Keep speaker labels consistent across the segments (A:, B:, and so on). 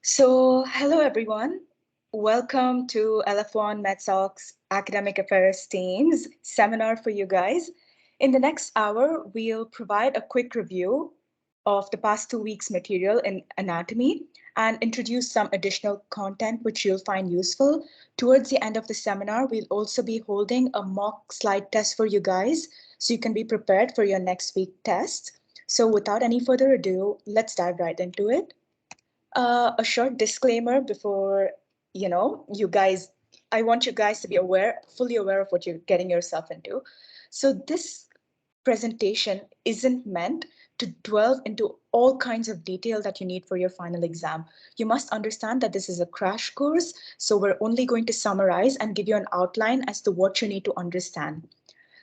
A: Hello everyone. Welcome to LF1 MedSoc's Academic Affairs team's seminar for you guys. In the next hour, we'll provide a quick review of the past 2 weeks' material in anatomy and introduce some additional content which you'll find useful. Towards the end of the seminar, we'll also be holding a mock slide test for you guys so you can be prepared for your next week test. So without any further ado, let's dive right into it. A short disclaimer before, you guys, I want you guys to be fully aware of what you're getting yourself into. So this presentation isn't meant to delve into all kinds of detail that you need for your final exam. You must understand that this is a crash course, so we're only going to summarize and give you an outline as to what you need to understand.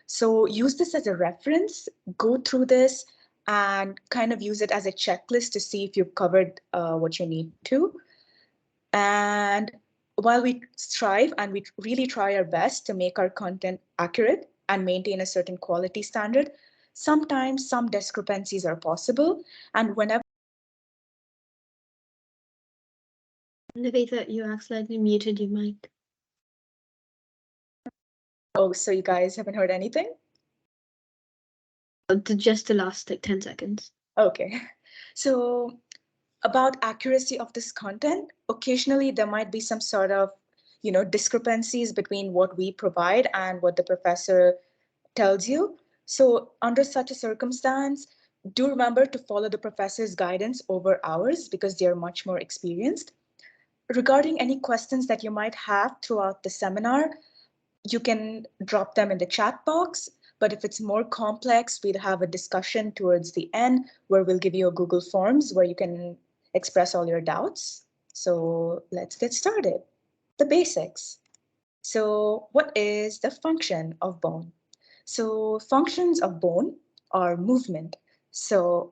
A: So use this as a reference, go through this, and kind of use it as a checklist to see if you've covered what you need to. And while we strive and we really try our best to make our content accurate and maintain a certain quality standard, sometimes some discrepancies are possible. And whenever
B: Navita, you accidentally muted your mic.
A: Oh, so you guys haven't heard anything?
B: Just the last like 10 seconds.
A: Okay. So about accuracy of this content, occasionally there might be some sort of, discrepancies between what we provide and what the professor tells you. So under such a circumstance, do remember to follow the professor's guidance over ours because they are much more experienced. Regarding any questions that you might have throughout the seminar, you can drop them in the chat box. But if it's more complex, we'll have a discussion towards the end where we'll give you a Google Forms where you can express all your doubts. So let's get started. The basics. So what is the function of bone? So functions of bone are movement.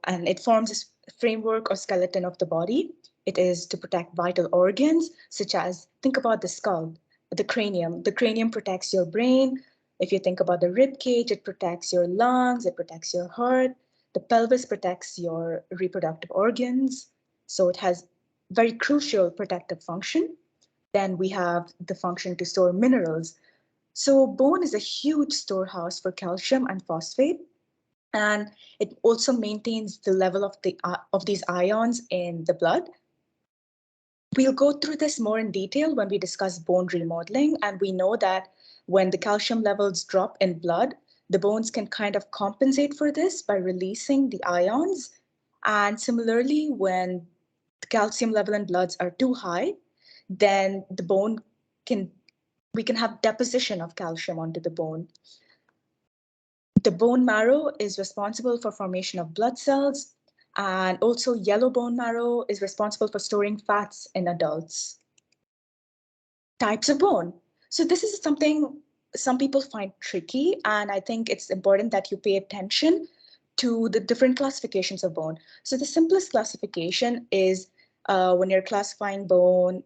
A: And it forms a framework or skeleton of the body. It is to protect vital organs, such as, think about the skull, the cranium. The cranium protects your brain. If you think about the rib cage, it protects your lungs, it protects your heart. The pelvis protects your reproductive organs. So it has very crucial protective function. Then we have the function to store minerals. So bone is a huge storehouse for calcium and phosphate, and it also maintains the level of these ions in the blood. We'll go through this more in detail when we discuss bone remodeling, and we know that when the calcium levels drop in blood, the bones can kind of compensate for this by releasing the ions. And similarly, when the calcium level in bloods are too high, then the bone can we can have deposition of calcium onto the bone. The bone marrow is responsible for formation of blood cells, and also yellow bone marrow is responsible for storing fats in adults. Types of bone. So this is something some people find tricky, and I think it's important that you pay attention to the different classifications of bone. So the simplest classification is when you're classifying bone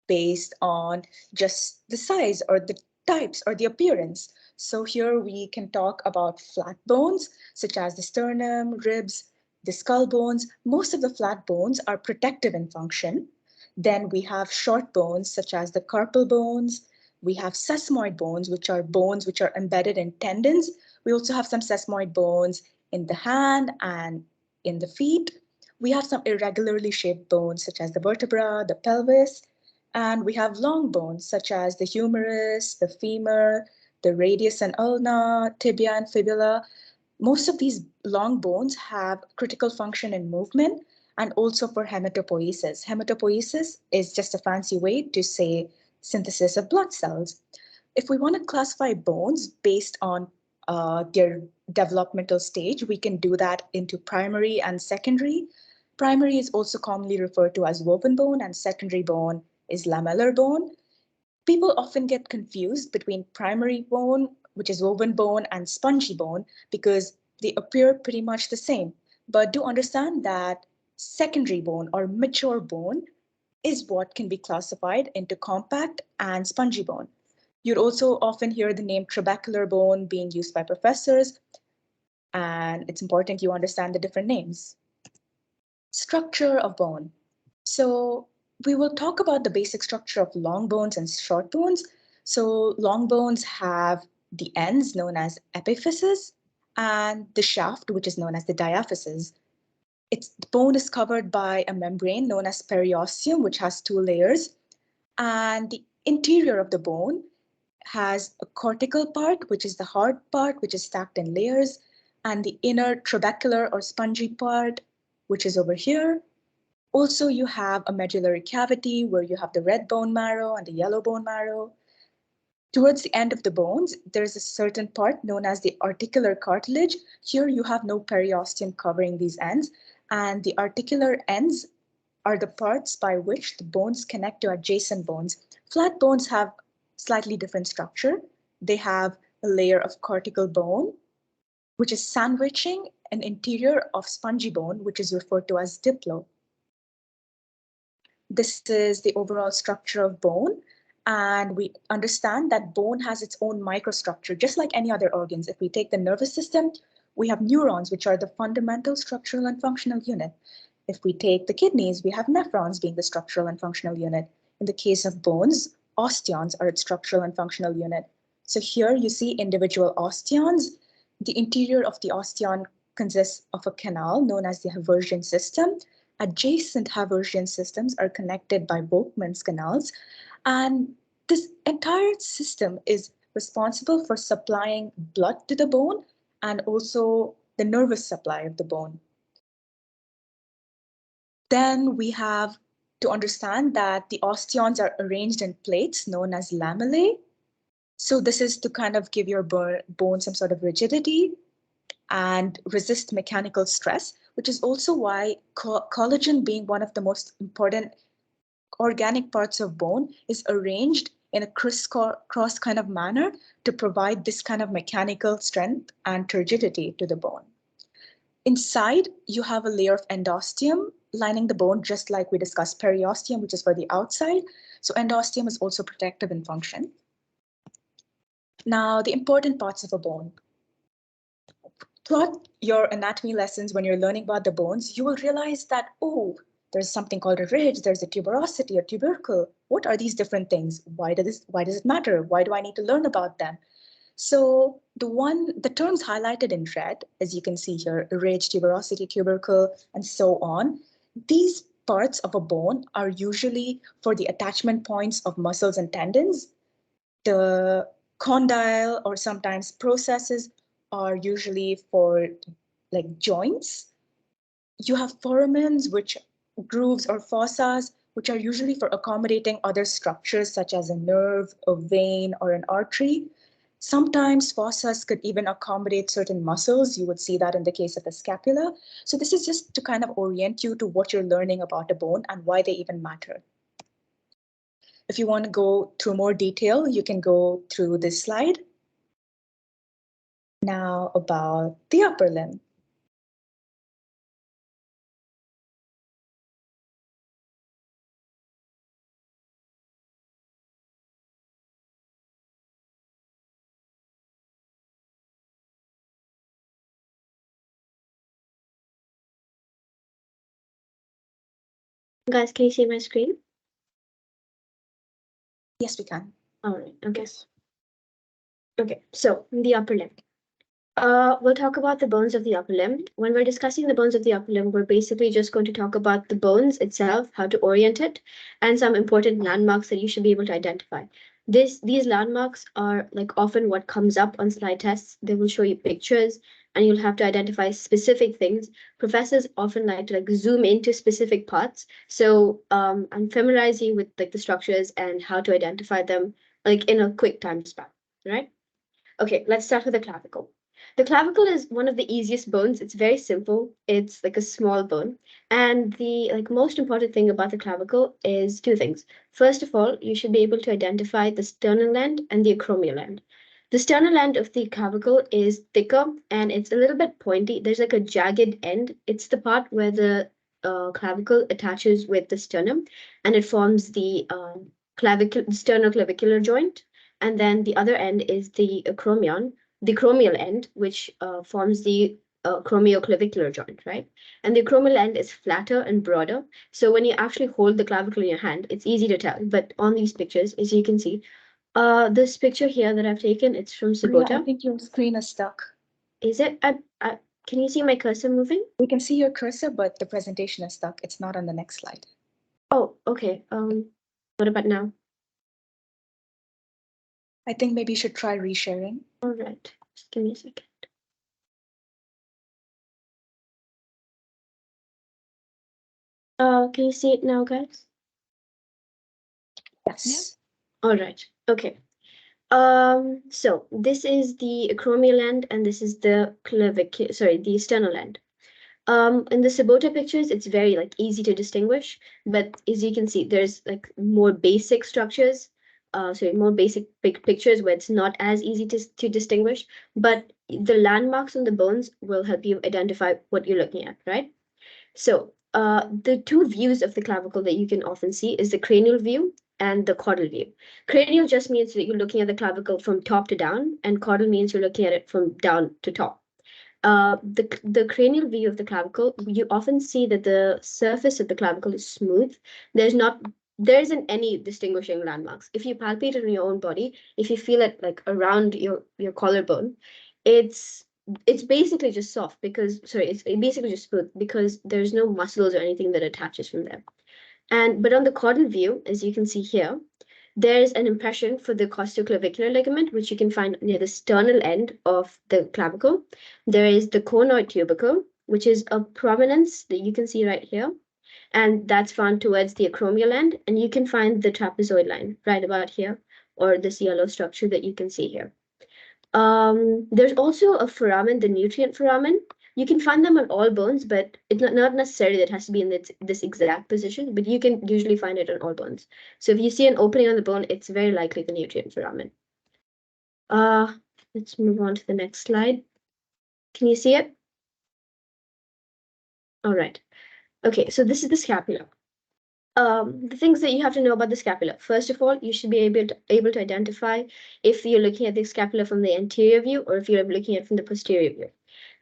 A: based on just the size or the types or the appearance. So here we can talk about flat bones, such as the sternum, ribs, the skull bones. Most of the flat bones are protective in function. Then we have short bones, such as the carpal bones. We have sesamoid bones which are embedded in tendons. We also have some sesamoid bones in the hand and in the feet. We have some irregularly shaped bones, such as the vertebra, the pelvis, and we have long bones, such as the humerus, the femur, the radius and ulna, tibia and fibula. Most of these long bones have critical function in movement and also for hematopoiesis. Hematopoiesis is just a fancy way to say synthesis of blood cells. If we want to classify bones based on their developmental stage, we can do that into primary and secondary. Primary is also commonly referred to as woven bone, and secondary bone is lamellar bone. People often get confused between primary bone, which is woven bone, and spongy bone because they appear pretty much the same. But do understand that secondary bone or mature bone is what can be classified into compact and spongy bone. You'd also often hear the name trabecular bone being used by professors, and it's important you understand the different names. Structure of bone. So we will talk about the basic structure of long bones and short bones. So long bones have the ends known as epiphyses and the shaft, which is known as the diaphysis. The bone is covered by a membrane known as periosteum, which has two layers. And the interior of the bone has a cortical part, which is the hard part, which is stacked in layers, and the inner trabecular or spongy part, which is over here. Also, you have a medullary cavity where you have the red bone marrow and the yellow bone marrow. Towards the end of the bones, there's a certain part known as the articular cartilage. Here you have no periosteum covering these ends, and the articular ends are the parts by which the bones connect to adjacent bones. Flat bones have slightly different structure. They have a layer of cortical bone, which is sandwiching an interior of spongy bone, which is referred to as diplo. This is the overall structure of bone. And we understand that bone has its own microstructure, just like any other organs. If we take the nervous system, we have neurons, which are the fundamental structural and functional unit. If we take the kidneys, we have nephrons being the structural and functional unit. In the case of bones, osteons are its structural and functional unit. So here you see individual osteons. The interior of the osteon consists of a canal known as the Haversian system. Adjacent Haversian systems are connected by Volkmann's canals. And this entire system is responsible for supplying blood to the bone and also the nervous supply of the bone. Then we have to understand that the osteons are arranged in plates known as lamellae. So this is to kind of give your bone some sort of rigidity and resist mechanical stress, which is also why collagen, being one of the most important organic parts of bone, is arranged in a crisscross kind of manner to provide this kind of mechanical strength and rigidity to the bone. Inside, you have a layer of endosteum lining the bone, just like we discussed periosteum, which is for the outside. So endosteum is also protective in function. Now, the important parts of a bone. Throughout your anatomy lessons, when you're learning about the bones, you will realize that, oh, there's something called a ridge, there's a tuberosity, a tubercle. What are these different things? Why does it matter? Why do I need to learn about them? So the terms highlighted in red, as you can see here, ridge, tuberosity, tubercle, and so on, these parts of a bone are usually for the attachment points of muscles and tendons. The condyle or sometimes processes are usually for like joints. You have foramens, which grooves or fossas, which are usually for accommodating other structures such as a nerve, a vein, or an artery. Sometimes fossas could even accommodate certain muscles. You would see that in the case of the scapula. So this is just to kind of orient you to what you're learning about a bone and why they even matter. If you want to go through more detail, you can go through this slide. Now about the upper limb.
B: Guys, can you see my screen?
A: Yes, we can.
B: All right. Okay. Okay. So the upper limb. We'll talk about the bones of the upper limb. When we're discussing the bones of the upper limb, we're basically just going to talk about the bones itself, how to orient it, and some important landmarks that you should be able to identify. These landmarks are like often what comes up on slide tests. They will show you pictures and you'll have to identify specific things. Professors often like to like zoom into specific parts. So I'm familiarizing you with like the structures and how to identify them like in a quick time span, right? Okay, let's start with the clavicle. The clavicle is one of the easiest bones. It's very simple. It's like a small bone. And the like most important thing about the clavicle is two things. First of all, you should be able to identify the sternal end and the acromial end. The sternal end of the clavicle is thicker and it's a little bit pointy. There's like a jagged end. It's the part where the clavicle attaches with the sternum and it forms the sternoclavicular joint. And then the other end is the acromion, the acromial end, which forms the acromioclavicular joint, right? And the acromial end is flatter and broader. So when you actually hold the clavicle in your hand, it's easy to tell. But on these pictures, as you can see, this picture here that I've taken, it's from
A: Priya, I
B: Sabota.
A: think your screen is stuck.
B: Is it? Can you see my cursor moving?
A: We can see your cursor, but the presentation is stuck. It's not on the next slide.
B: Oh, okay. What about now?
A: I think maybe you should try resharing.
B: All right. Just give me a second. Can you see it now, guys?
A: Yes.
B: All right. Okay. So this is the acromial end, and this is the the sternal end. In the Sabota pictures, it's very like easy to distinguish, but as you can see, there's like more basic structures, more basic big pictures where it's not as easy to distinguish, but the landmarks on the bones will help you identify what you're looking at, right? So, the two views of the clavicle that you can often see is the cranial view and the caudal view. Cranial just means that you're looking at the clavicle from top to down, and caudal means you're looking at it from down to top. The cranial view of the clavicle, you often see that the surface of the clavicle is smooth. There isn't any distinguishing landmarks. If you palpate it on your own body, if you feel it like around your collarbone, it's it's basically just soft because it's basically just smooth because there's no muscles or anything that attaches from there. But on the caudal view, as you can see here, there's an impression for the costoclavicular ligament, which you can find near the sternal end of the clavicle. There is the conoid tubercle, which is a prominence that you can see right here, and that's found towards the acromial end. And you can find the trapezoid line right about here, or this yellow structure that you can see here. There's also a foramen, the nutrient foramen. You can find them on all bones, but it's not necessarily that it has to be in this exact position, but you can usually find it on all bones. So if you see an opening on the bone, it's very likely the nutrient foramen. Let's move on to the next slide. Can you see it? All right. Okay, so this is the scapula. The things that you have to know about the scapula. First of all, you should be able to identify if you're looking at the scapula from the anterior view or if you're looking at it from the posterior view.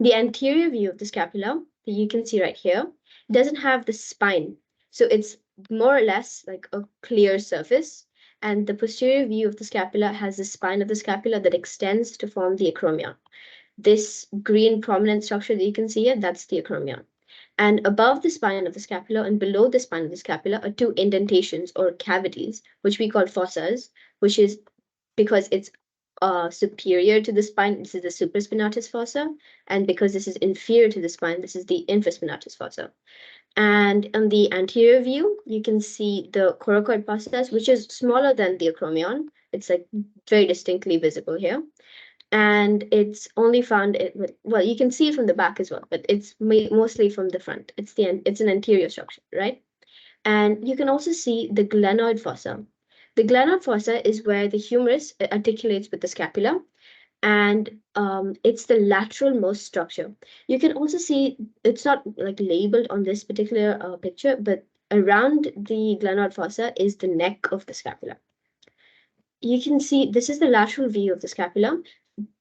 B: The anterior view of the scapula that you can see right here doesn't have the spine. So it's more or less like a clear surface. And the posterior view of the scapula has the spine of the scapula that extends to form the acromia. This green prominent structure that you can see here, that's the acromia. And above the spine of the scapula and below the spine of the scapula are two indentations or cavities, which we call fossas, which is because it's superior to the spine, this is the supraspinatus fossa, and because this is inferior to the spine, this is the infraspinatus fossa. And on the anterior view, you can see the coracoid process, which is smaller than the acromion. It's like very distinctly visible here. And it's only found well, you can see it from the back as well, but it's mostly from the front. It's an anterior structure, right? And you can also see the glenoid fossa. The glenoid fossa is where the humerus articulates with the scapula, and it's the lateral most structure. You can also see it's not like labeled on this particular picture, but around the glenoid fossa is the neck of the scapula. You can see this is the lateral view of the scapula.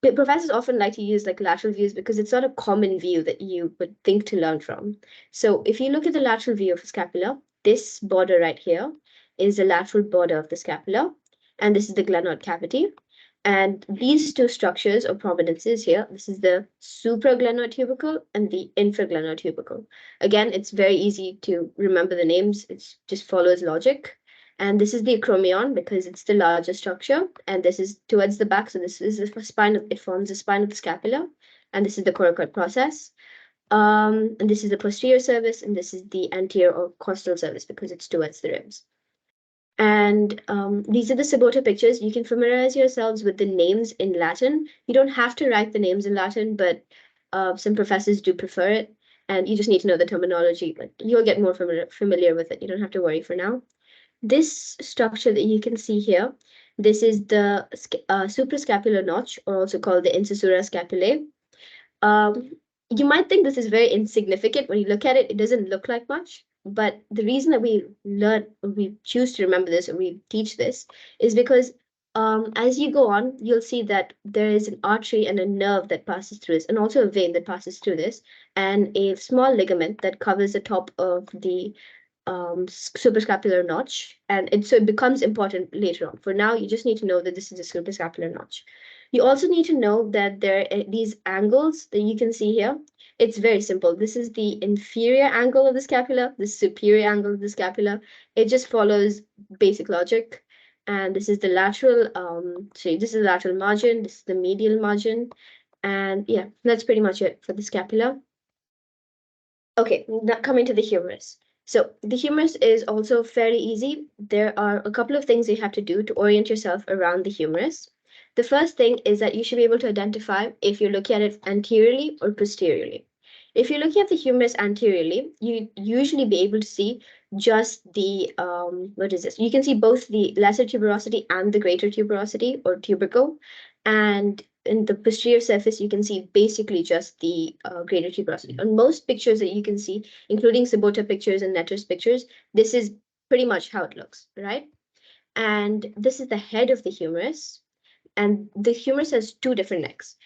B: Professors often like to use like lateral views because it's not a common view that you would think to learn from. So if you look at the lateral view of the scapula, this border right here is the lateral border of the scapula, and this is the glenoid cavity. And these two structures or prominences here, this is the supraglenoid tubercle and the infraglenoid tubercle. Again, it's very easy to remember the names. It just follows logic. And this is the acromion because it's the larger structure. And this is towards the back. So this is the spine. It forms the spine of the scapula. And this is the coracoid process. And this is the posterior surface. And this is the anterior or costal surface because it's towards the ribs. And these are the Sabota pictures. You can familiarize yourselves with the names in Latin. You don't have to write the names in Latin, but some professors do prefer it. And you just need to know the terminology. Like you'll get more familiar with it. You don't have to worry for now. This structure that you can see here, this is the suprascapular notch, or also called the incisura scapulae. You might think this is very insignificant. When you look at it, it doesn't look like much. But the reason that we choose to remember this, or we teach this, is because As you go on, you'll see that there is an artery and a nerve that passes through this, and also a vein that passes through this, and a small ligament that covers the top of the suprascapular notch. And so it becomes important later on. For now, you just need to know that this is a suprascapular notch. You also need to know that there are these angles that you can see here. It's very simple. This is the inferior angle of the scapula, the superior angle of the scapula. It just follows basic logic. And this is the lateral, this is the lateral margin, this is the medial margin. And yeah, that's pretty much it for the scapula. Okay, now coming to the humerus. So the humerus is also fairly easy. There are a couple of things you have to do to orient yourself around the humerus. The first thing is that you should be able to identify if you're looking at it anteriorly or posteriorly. If you're looking at the humerus anteriorly, you usually be able to see just the, what is this? You can see both the lesser tuberosity and the greater tuberosity or tubercle. And in the posterior surface, you can see basically just the greater tuberosity. On most pictures that you can see, including Sabota pictures and Netter's pictures, this is pretty much how it looks, right? And this is the head of the humerus. And the humerus has two different necks.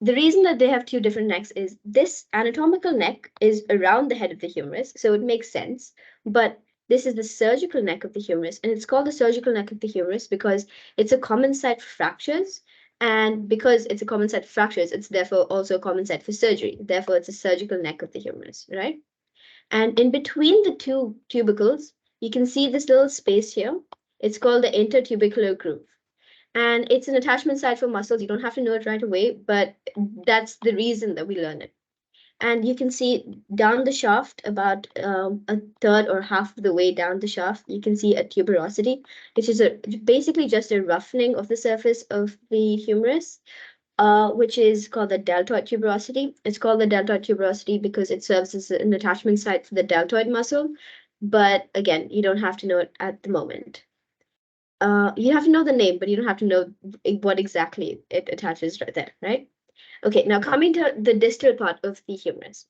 B: The reason that they have two different necks is this anatomical neck is around the head of the humerus, so it makes sense. But this is the surgical neck of the humerus, and it's called the surgical neck of the humerus because it's a common site for fractures. And because it's a common site for fractures, it's therefore also a common site for surgery. Therefore, it's a surgical neck of the humerus, right? And in between the two tubercles, you can see this little space here. It's called the intertubercular groove. And it's an attachment site for muscles. You don't have to know it right away, but that's the reason that we learn it. And you can see down the shaft, about a third or half of the way down the shaft, you can see a tuberosity, which is basically just a roughening of the surface of the humerus, which is called the deltoid tuberosity. It's called the deltoid tuberosity because it serves as an attachment site for the deltoid muscle. But again, you don't have to know it at the moment. You have to know the name, but you don't have to know what exactly it attaches right there, right? Okay, now coming to the distal part of the humerus.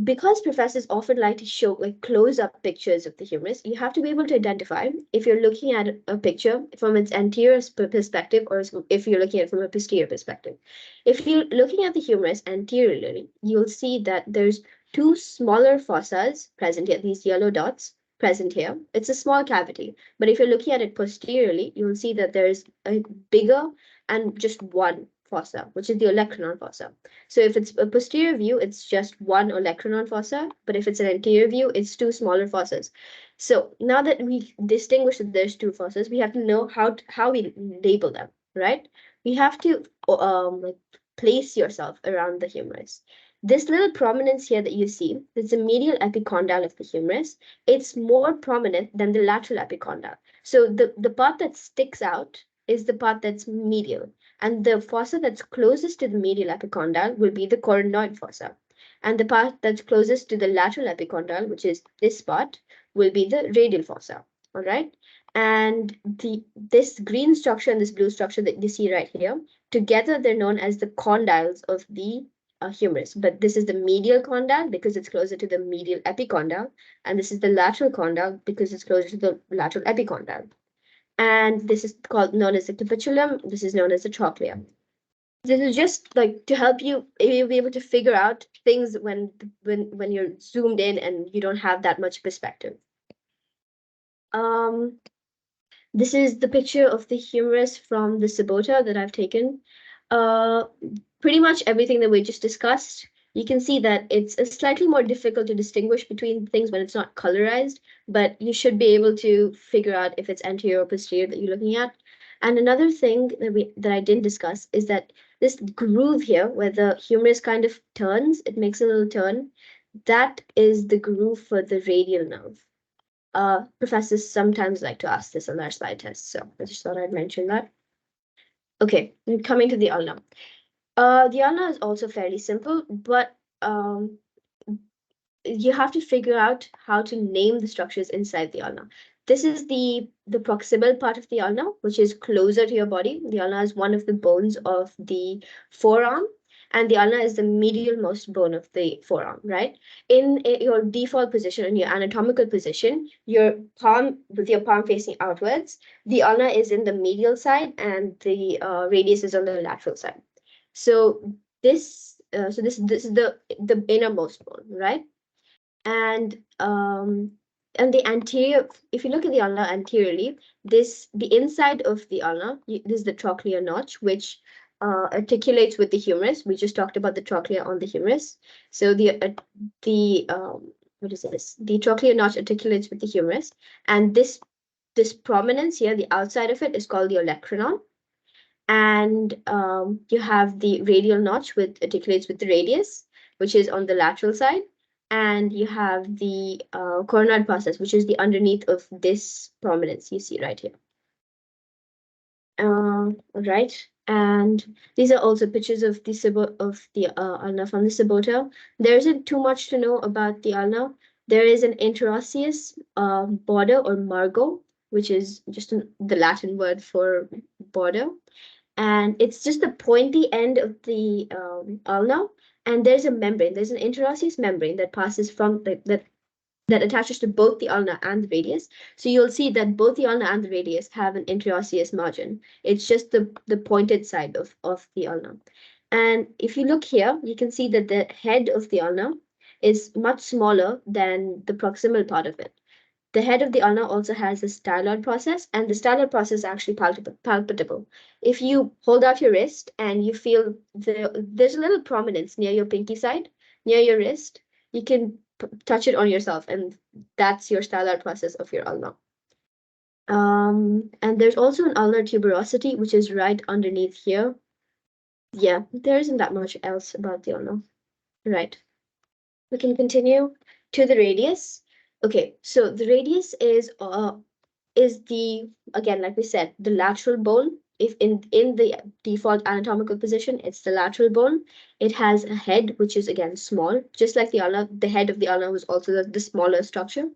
B: Because professors often like to show like close-up pictures of the humerus, you have to be able to identify if you're looking at a picture from its anterior perspective or if you're looking at it from a posterior perspective. If you're looking at the humerus anteriorly, you'll see that there's two smaller fossas present here, these yellow dots present here. It's a small cavity, but if you're looking at it posteriorly, you'll see that there's a bigger and just one fossa, which is the olecranon fossa. So if it's a posterior view, it's just one olecranon fossa, but if it's an anterior view, it's two smaller fossas. So now that we distinguish that there's two fossas, we have to know how we label them, right? We have to like place yourself around the humerus. This little prominence here that you see, it's the medial epicondyle of the humerus. It's more prominent than the lateral epicondyle. So the part that sticks out is the part that's medial. And the fossa that's closest to the medial epicondyle will be the coronoid fossa. And the part that's closest to the lateral epicondyle, which is this part, will be the radial fossa. All right. And this green structure and this blue structure that you see right here, together they're known as the condyles of the humerus. But this is the medial condyle because it's closer to the medial epicondyle. And this is the lateral condyle because it's closer to the lateral epicondyle. And this is called known as the capitulum. This is known as the trochlea. This is just like to help you be able to figure out things when you're zoomed in and you don't have that much perspective. This is the picture of the humerus from the Sabota that I've taken. Pretty much everything that we just discussed, you can see that it's slightly more difficult to distinguish between things when it's not colorized, but you should be able to figure out if it's anterior or posterior that you're looking at. And another thing that I didn't discuss is that this groove here, where the humerus kind of turns, it makes a little turn, that is the groove for the radial nerve. Professors sometimes like to ask this on their slide tests, so I just thought I'd mention that. Okay, coming to the ulna. The ulna is also fairly simple, but you have to figure out how to name the structures inside the ulna. This is the proximal part of the ulna, which is closer to your body. The ulna is one of the bones of the forearm, and the ulna is the medialmost bone of the forearm, right? In your default position, in your anatomical position, your palm with your palm facing outwards, the ulna is in the medial side and the radius is on the lateral side. So this is the innermost bone, right? And the anterior, if you look at the ulna anteriorly, the inside of the ulna, this is the trochlear notch, which articulates with the humerus. We just talked about the trochlea on the humerus. So the what is this? The trochlear notch articulates with the humerus, and this prominence here, the outside of it, is called the olecranon. And you have the radial notch, which articulates with the radius, which is on the lateral side. And you have the coronoid process, which is the underneath of this prominence you see right here. Right. And these are also pictures of the ulna from the sabota. There isn't too much to know about the ulna. There is an interosseous border or margo, which is just the Latin word for border, and it's just the pointy end of the ulna, and there's a membrane. There's an interosseous membrane that passes from that attaches to both the ulna and the radius. So you'll see that both the ulna and the radius have an interosseous margin. It's just the pointed side of the ulna. And if you look here, you can see that the head of the ulna is much smaller than the proximal part of it. The head of the ulna also has a styloid process, and the styloid process is actually palpable. If you hold out your wrist and you feel there's a little prominence near your pinky side, near your wrist, you can touch it on yourself, and that's your styloid process of your ulna. And there's also an ulnar tuberosity, which is right underneath here. Yeah, there isn't that much else about the ulna. Right. We can continue to the radius. Okay, so the radius is the, again, like we said, the lateral bone. If in the default anatomical position, it's the lateral bone. It has a head, which is again small, just like the ulna. The head of the ulna was also the smaller structure.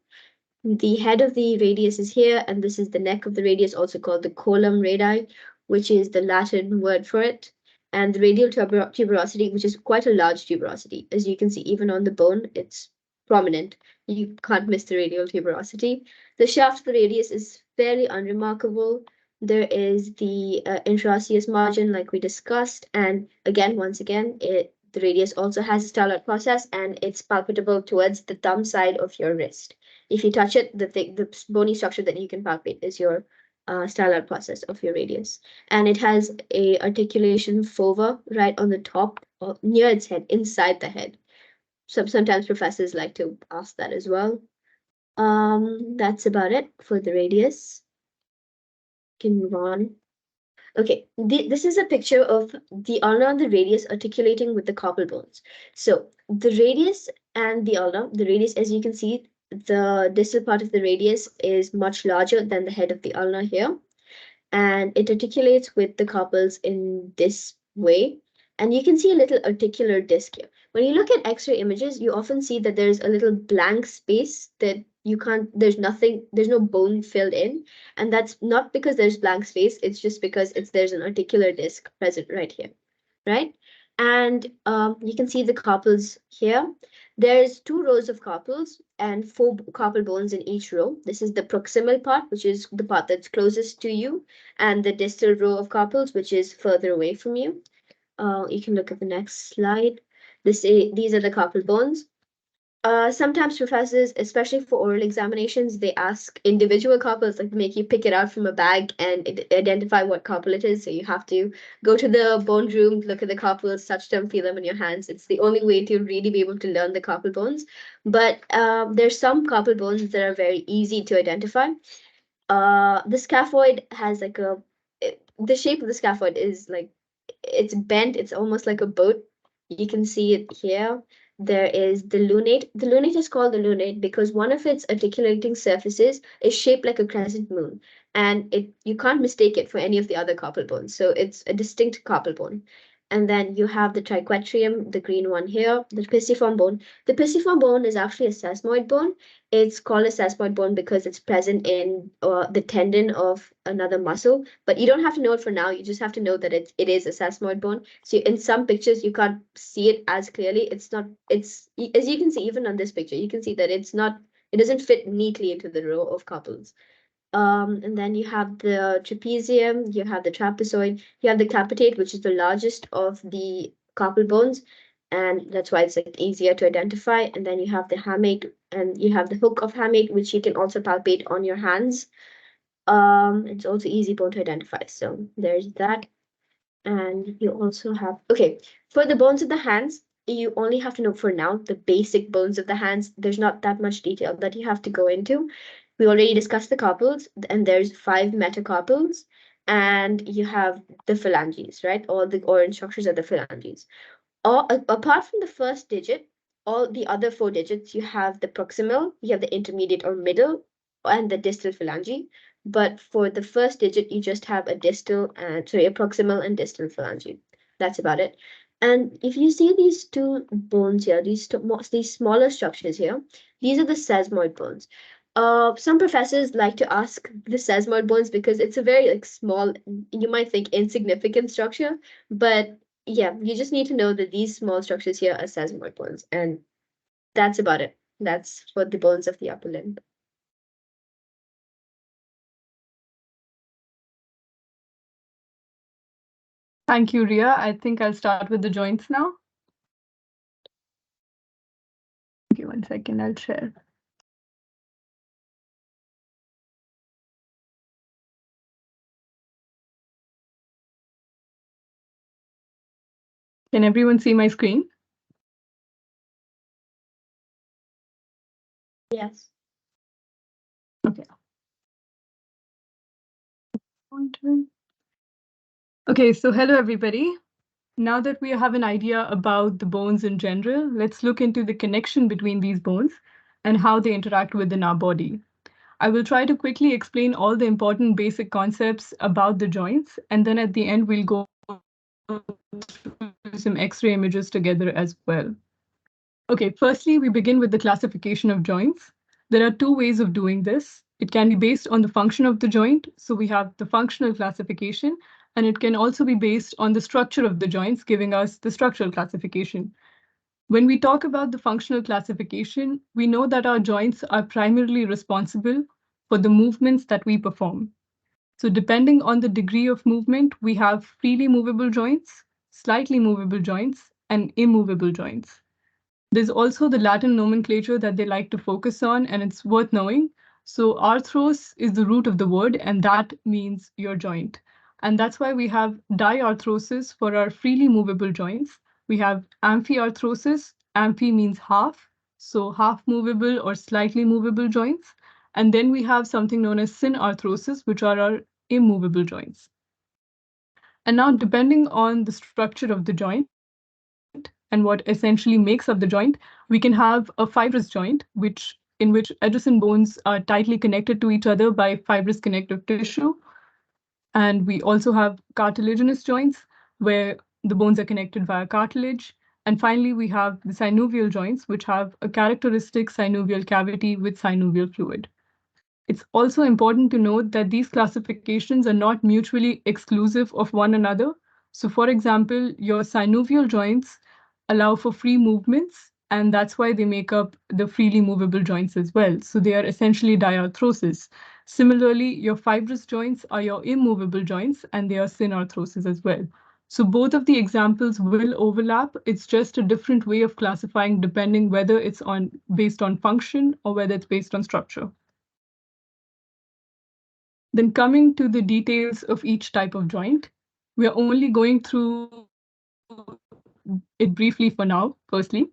B: The head of the radius is here, and this is the neck of the radius, also called the column radii, which is the Latin word for it. And the radial tuberosity, which is quite a large tuberosity. As you can see, even on the bone, it's prominent. You can't miss the radial tuberosity. The shaft of the radius is fairly unremarkable. There is the interosseous margin, like we discussed. And again, once again, the radius also has a styloid process, and it's palpable towards the thumb side of your wrist. If you touch it, the bony structure that you can palpate is your styloid process of your radius. And it has a articulation fova right on the top, near its head, inside the head. Sometimes professors like to ask that as well. That's about it for the radius. Can move on. Okay, this is a picture of the ulna and the radius articulating with the carpal bones. So the radius and the ulna, the radius, as you can see, the distal part of the radius is much larger than the head of the ulna here, and it articulates with the carpals in this way. And you can see a little articular disc here. When you look at X-ray images, you often see that there's a little blank space that you can't, there's no bone filled in. And that's not because there's blank space, it's just because there's an articular disc present right here, right? And you can see the carpals here. There's 2 rows of carpals and 4 carpal bones in each row. This is the proximal part, which is the part that's closest to you, and the distal row of carpals, which is further away from you. You can look at the next slide. These are the carpal bones. Sometimes professors, especially for oral examinations, they ask individual carpals, like make you pick it out from a bag and identify what carpal it is. So you have to go to the bone room, look at the carpals, touch them, feel them in your hands. It's the only way to really be able to learn the carpal bones. But there's some carpal bones that are very easy to identify. The scaphoid has like the shape of the scaphoid is like, it's bent, it's almost like a boat. You can see it here. There is the lunate. The lunate is called the lunate because one of its articulating surfaces is shaped like a crescent moon, and you can't mistake it for any of the other carpal bones. So it's a distinct carpal bone. And then you have the triquetrium, the green one here, the pisiform bone. The pisiform bone is actually a sesamoid bone. It's called a sesamoid bone because it's present in the tendon of another muscle. But you don't have to know it for now. You just have to know that it is a sesamoid bone. So in some pictures, you can't see it as clearly. It's not, it's, as you can see, even on this picture, you can see that it's not, it doesn't fit neatly into the row of carpals. And then you have the trapezium, you have the trapezoid, you have the capitate, which is the largest of the carpal bones, and that's why it's like easier to identify. And then you have the hamate, and you have the hook of hamate, which you can also palpate on your hands. It's also easy bone to identify. So there's that. And you also have, okay, for the bones of the hands, you only have to know for now the basic bones of the hands. There's not that much detail that you have to go into. We already discussed the carpals, and there's 5 metacarpals, and you have the phalanges, right? All the orange structures are the phalanges. Apart from the first digit, all the other 4 digits, you have the proximal, you have the intermediate or middle, and the distal phalange. But for the first digit, you just have a distal and sorry, a proximal and distal phalange. That's about it. And if you see these two bones here, these smaller structures here, these are the sesamoid bones. Some professors like to ask the sesamoid bones because it's a very like small, you might think insignificant structure, but yeah, you just need to know that these small structures here are sesamoid bones, and that's about it. That's for the bones of the upper limb.
C: Thank you, Ria. I think I'll start with the joints now. Okay, 1 second, I'll share. Can everyone see my screen?
B: Yes.
C: Okay. Okay, so hello everybody. Now that we have an idea about the bones in general, let's look into the connection between these bones and how they interact within our body. I will try to quickly explain all the important basic concepts about the joints, and then at the end we'll go through some X-ray images together as well. Okay, firstly, we begin with the classification of joints. There are 2 ways of doing this. It can be based on the function of the joint, so we have the functional classification, and it can also be based on the structure of the joints, giving us the structural classification. When we talk about the functional classification, we know that our joints are primarily responsible for the movements that we perform. So depending on the degree of movement, we have freely movable joints, slightly movable joints, and immovable joints. There's also the Latin nomenclature that they like to focus on, and it's worth knowing. So arthros is the root of the word, and that means your joint. And that's why we have diarthrosis for our freely movable joints. We have amphiarthrosis. Amphi means half, so half movable or slightly movable joints. And then we have something known as synarthrosis, which are our immovable joints. And now, depending on the structure of the joint and what essentially makes up the joint, we can have a fibrous joint, in which adjacent bones are tightly connected to each other by fibrous connective tissue. And we also have cartilaginous joints, where the bones are connected via cartilage. And finally, we have the synovial joints, which have a characteristic synovial cavity with synovial fluid. It's also important to note that these classifications are not mutually exclusive of one another. So for example, your synovial joints allow for free movements, and that's why they make up the freely movable joints as well. So they are essentially diarthrosis. Similarly, your fibrous joints are your immovable joints, and they are synarthrosis as well. So both of the examples will overlap. It's just a different way of classifying depending whether it's based on function or whether it's based on structure. Then coming to the details of each type of joint, we are only going through it briefly for now, firstly.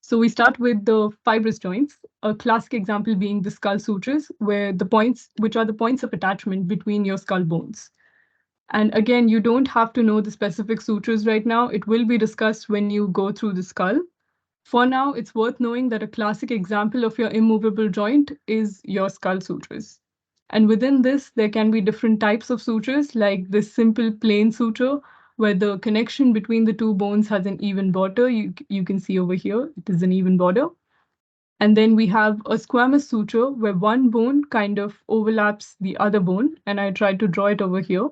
C: So we start with the fibrous joints, a classic example being the skull sutures, which are the points of attachment between your skull bones. And again, you don't have to know the specific sutures right now. It will be discussed when you go through the skull. For now, it's worth knowing that a classic example of your immovable joint is your skull sutures. And within this, there can be different types of sutures, like this simple plain suture, where the connection between the two bones has an even border. You can see over here, it is an even border. And then we have a squamous suture where one bone kind of overlaps the other bone, and I tried to draw it over here.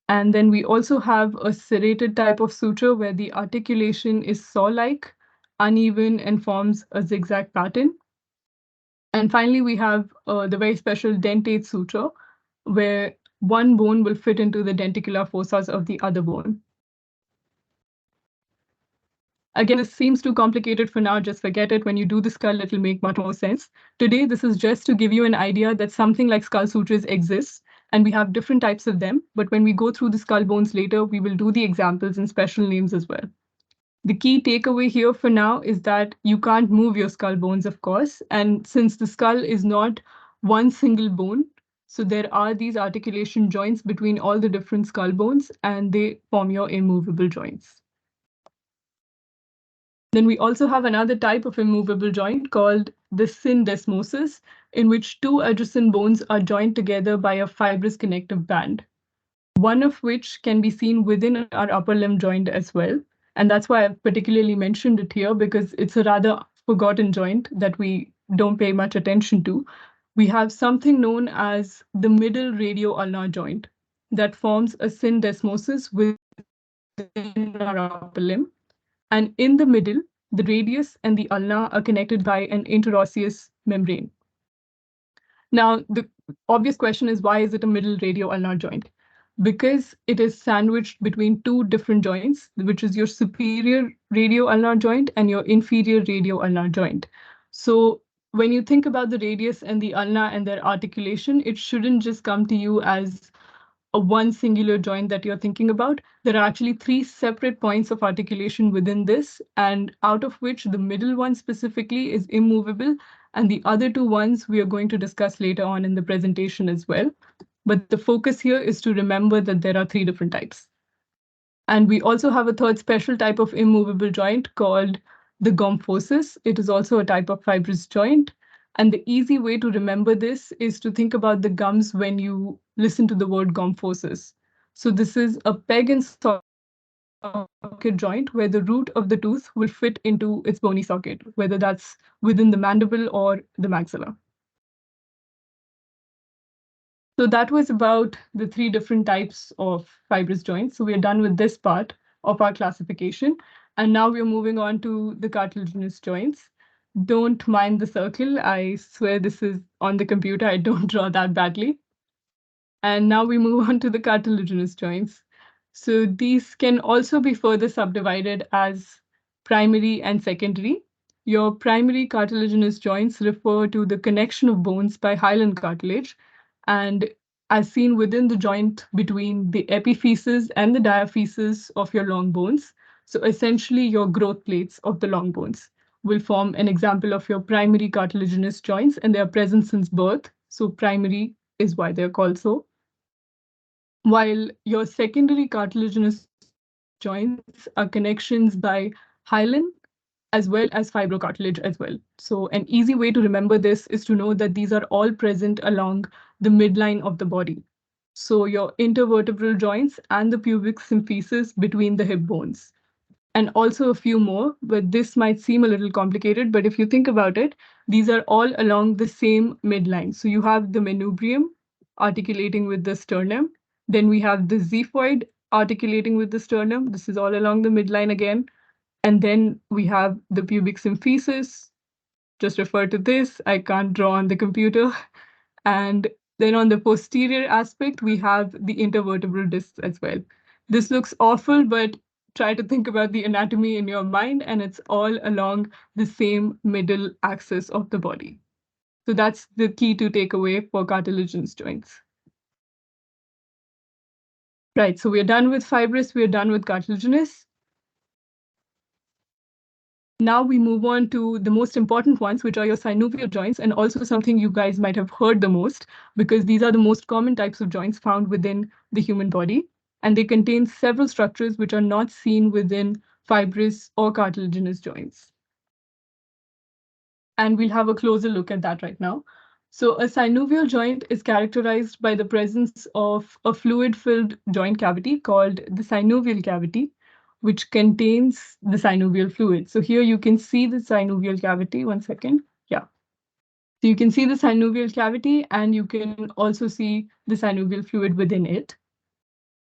C: And then we also have a serrated type of suture where the articulation is saw-like, uneven, and forms a zigzag pattern. And finally, we have the very special dentate suture, where one bone will fit into the denticular fossas of the other bone. Again, this seems too complicated for now, just forget it. When you do the skull, it'll make much more sense. Today, this is just to give you an idea that something like skull sutures exists, and we have different types of them. But when we go through the skull bones later, we will do the examples and special names as well. The key takeaway here for now is that you can't move your skull bones, of course. And since the skull is not one single bone, so there are these articulation joints between all the different skull bones, and they form your immovable joints. Then we also have another type of immovable joint called the syndesmosis, in which two adjacent bones are joined together by a fibrous connective band, one of which can be seen within our upper limb joint as well. And that's why I've particularly mentioned it here, because it's a rather forgotten joint that we don't pay much attention to. We have something known as the middle radio-ulnar joint that forms a syndesmosis within our upper limb. And in the middle, the radius and the ulna are connected by an interosseous membrane. Now, the obvious question is, why is it a middle radio-ulnar joint? Because it is sandwiched between two different joints, which is your superior radio-ulnar joint and your inferior radio-ulnar joint. So when you think about the radius and the ulna and their articulation, it shouldn't just come to you as a one singular joint that you're thinking about. There are actually three separate points of articulation within this, and out of which the middle one specifically is immovable, and the other two ones we are going to discuss later on in the presentation as well. But the focus here is to remember that there are three different types. And we also have a third special type of immovable joint called the gomphosis. It is also a type of fibrous joint. And the easy way to remember this is to think about the gums when you listen to the word gomphosis. So this is a peg and socket joint where the root of the tooth will fit into its bony socket, whether that's within the mandible or the maxilla. So that was about the three different types of fibrous joints. So we are done with this part of our classification. And now we're moving on to the cartilaginous joints. Don't mind the circle. I swear this is on the computer. I don't draw that badly. And now we move on to the cartilaginous joints. So these can also be further subdivided as primary and secondary. Your primary cartilaginous joints refer to the connection of bones by hyaline cartilage, and as seen within the joint between the epiphysis and the diaphysis of your long bones. So essentially your growth plates of the long bones will form an example of your primary cartilaginous joints, and they are present since birth. So primary is why they're called so. While your secondary cartilaginous joints are connections by hyaline as well as fibrocartilage as well. So an easy way to remember this is to know that these are all present along the midline of the body. So your intervertebral joints and the pubic symphysis between the hip bones. And also a few more, but this might seem a little complicated, but if you think about it, these are all along the same midline. So you have the manubrium articulating with the sternum. Then we have the xiphoid articulating with the sternum. This is all along the midline again. And then we have the pubic symphysis. Just refer to this. I can't draw on the computer. And then on the posterior aspect, we have the intervertebral discs as well. This looks awful, but try to think about the anatomy in your mind, and it's all along the same middle axis of the body. So that's the key to take away for cartilaginous joints. Right, so we're done with fibrous, we're done with cartilaginous. Now we move on to the most important ones, which are your synovial joints, and also something you guys might have heard the most, because these are the most common types of joints found within the human body, and they contain several structures which are not seen within fibrous or cartilaginous joints. And we'll have a closer look at that right now. So a synovial joint is characterized by the presence of a fluid-filled joint cavity called the synovial cavity, which contains the synovial fluid. So here you can see the synovial cavity. One second. Yeah. So you can see the synovial cavity and you can also see the synovial fluid within it.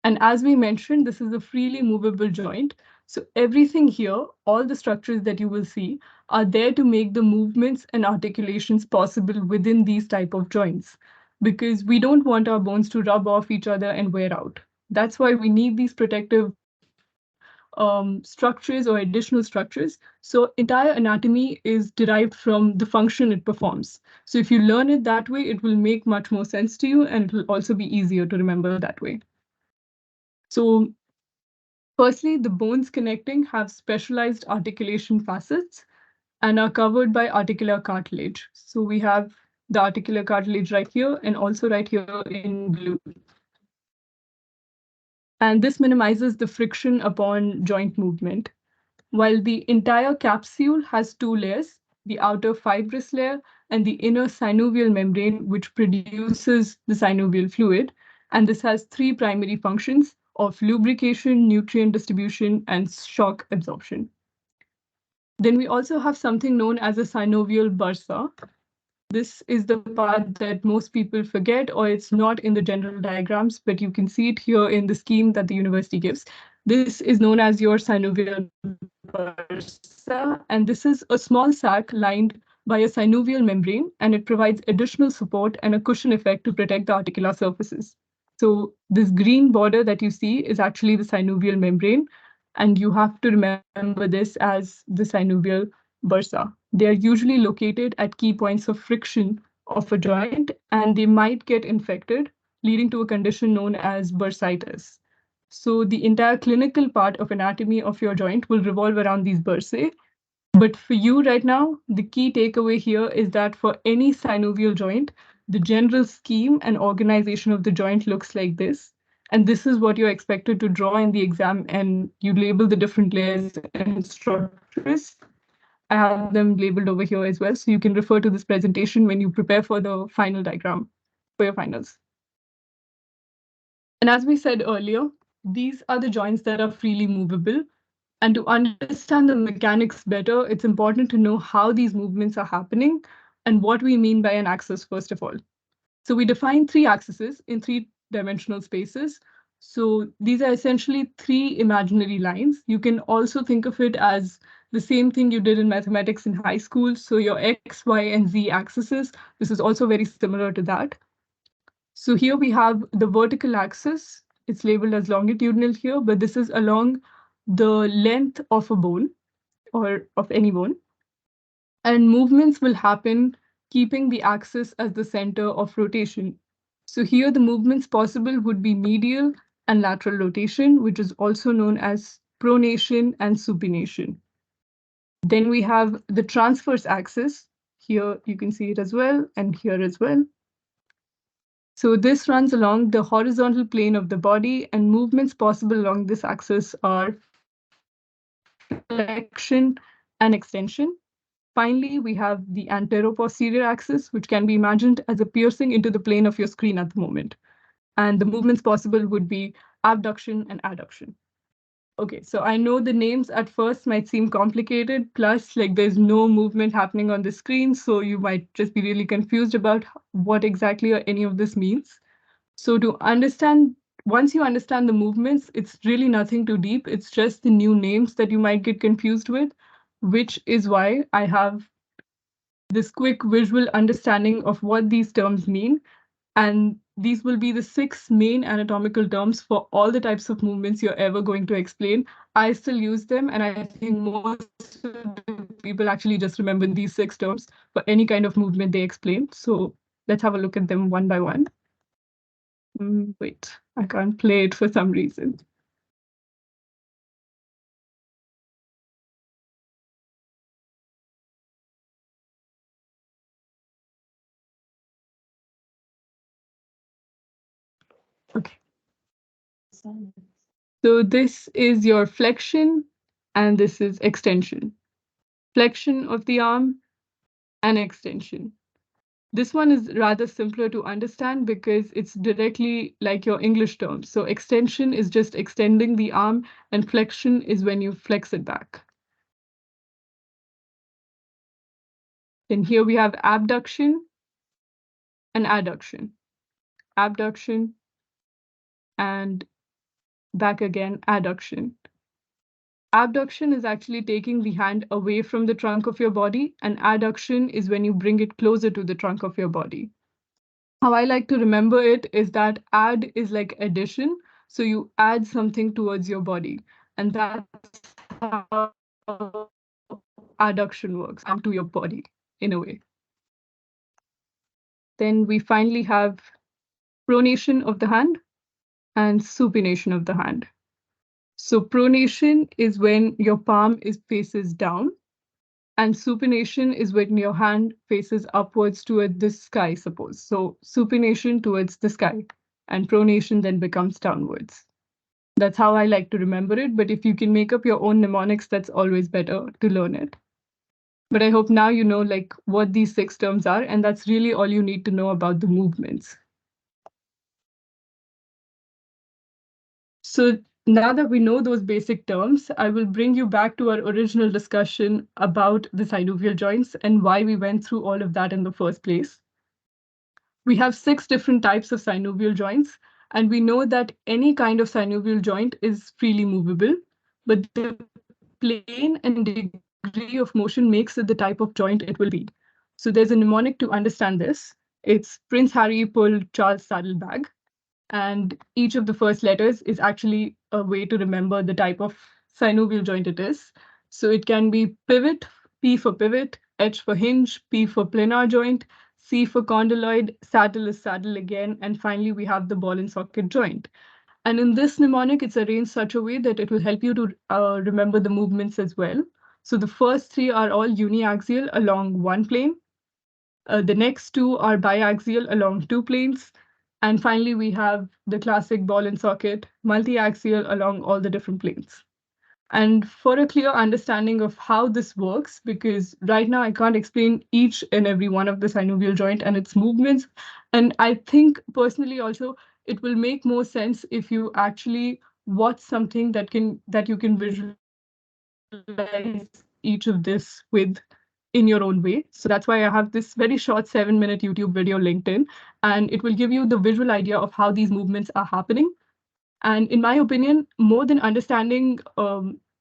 C: And as we mentioned, this is a freely movable joint. So everything here, all the structures that you will see, are there to make the movements and articulations possible within these type of joints, because we don't want our bones to rub off each other and wear out. That's why we need these protective structures or additional structures. So entire anatomy is derived from the function it performs. So if you learn it that way, it will make much more sense to you and it will also be easier to remember that way. So firstly, the bones connecting have specialized articulation facets and are covered by articular cartilage. So we have the articular cartilage right here and also right here in blue. And this minimizes the friction upon joint movement. While the entire capsule has two layers, the outer fibrous layer and the inner synovial membrane, which produces the synovial fluid. And this has three primary functions of lubrication, nutrient distribution, and shock absorption. Then we also have something known as a synovial bursa. This is the part that most people forget, or it's not in the general diagrams, but you can see it here in the scheme that the university gives. This is known as your synovial bursa, and this is a small sac lined by a synovial membrane, and it provides additional support and a cushion effect to protect the articular surfaces. So this green border that you see is actually the synovial membrane, and you have to remember this as the synovial bursa. They are usually located at key points of friction of a joint, and they might get infected, leading to a condition known as bursitis. So the entire clinical part of anatomy of your joint will revolve around these bursae. But for you right now, the key takeaway here is that for any synovial joint, the general scheme and organization of the joint looks like this. And this is what you're expected to draw in the exam, and you label the different layers and structures. I have them labeled over here as well, so you can refer to this presentation when you prepare for the final diagram for your finals. And as we said earlier, these are the joints that are freely movable. And to understand the mechanics better, it's important to know how these movements are happening and what we mean by an axis, first of all. So we define three axes in three-dimensional spaces. So these are essentially three imaginary lines. You can also think of it as the same thing you did in mathematics in high school. So your X, Y, and Z axes, this is also very similar to that. So here we have the vertical axis. It's labeled as longitudinal here, but this is along the length of a bone or of any bone. And movements will happen keeping the axis as the center of rotation. So here the movements possible would be medial and lateral rotation, which is also known as pronation and supination. Then we have the transverse axis. Here you can see it as well, and here as well. So this runs along the horizontal plane of the body, and movements possible along this axis are flexion and extension. Finally, we have the antero-posterior axis, which can be imagined as a piercing into the plane of your screen at the moment. And the movements possible would be abduction and adduction. Okay, so I know the names at first might seem complicated, plus like there's no movement happening on the screen, so you might just be really confused about what exactly any of this means. So to understand, once you understand the movements, it's really nothing too deep. It's just the new names that you might get confused with, which is why I have this quick visual understanding of what these terms mean. And these will be the six main anatomical terms for all the types of movements you're ever going to explain. I still use them, and I think most of the people actually just remember these six terms for any kind of movement they explain. So let's have a look at them one by one. Wait, I can't play it for some reason. Okay. So this is your flexion, and this is extension. Flexion of the arm and extension. This one is rather simpler to understand because it's directly like your English terms. So extension is just extending the arm, and flexion is when you flex it back. Then here we have abduction and adduction. Abduction and back again, adduction. Abduction is actually taking the hand away from the trunk of your body, and adduction is when you bring it closer to the trunk of your body. How I like to remember it is that add is like addition. So you add something towards your body. And that's how adduction works, add to your body in a way. Then we finally have pronation of the hand and supination of the hand. So pronation is when your palm is faces down, and supination is when your hand faces upwards toward the sky, suppose. So supination towards the sky, and pronation then becomes downwards. That's how I like to remember it, but if you can make up your own mnemonics, that's always better to learn it. But I hope now you know like what these 6 terms are, and that's really all you need to know about the movements. So now that we know those basic terms, I will bring you back to our original discussion about the synovial joints and why we went through all of that in the first place. We have 6 different types of synovial joints, and we know that any kind of synovial joint is freely movable, but the plane and degree of motion makes it the type of joint it will be. So there's a mnemonic to understand this. It's Prince Harry pulled Charles' saddlebag. And each of the first letters is actually a way to remember the type of synovial joint it is. So it can be pivot, P for pivot, H for hinge, P for planar joint, C for condyloid, saddle is saddle again, and finally we have the ball and socket joint. And in this mnemonic, it's arranged such a way that it will help you to remember the movements as well. So the first 3 are all uniaxial along one plane. The next 2 are biaxial along 2 planes. And finally, we have the classic ball and socket, multiaxial along all the different planes. And for a clear understanding of how this works, because right now I can't explain each and every one of the synovial joint and its movements. And I think personally also, it will make more sense if you actually watch something that you can visualize each of this with in your own way. So that's why I have this very short 7-minute YouTube video linked in, and it will give you the visual idea of how these movements are happening. And in my opinion, more than understanding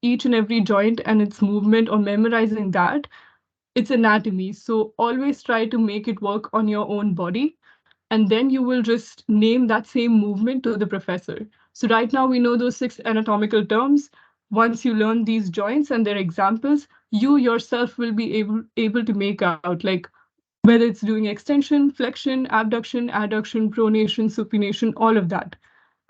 C: each and every joint and its movement or memorizing that, it's anatomy. So always try to make it work on your own body. And then you will just name that same movement to the professor. So right now we know those 6 anatomical terms. Once you learn these joints and their examples, you yourself will be able to make out like whether it's doing extension, flexion, abduction, adduction, pronation, supination, all of that.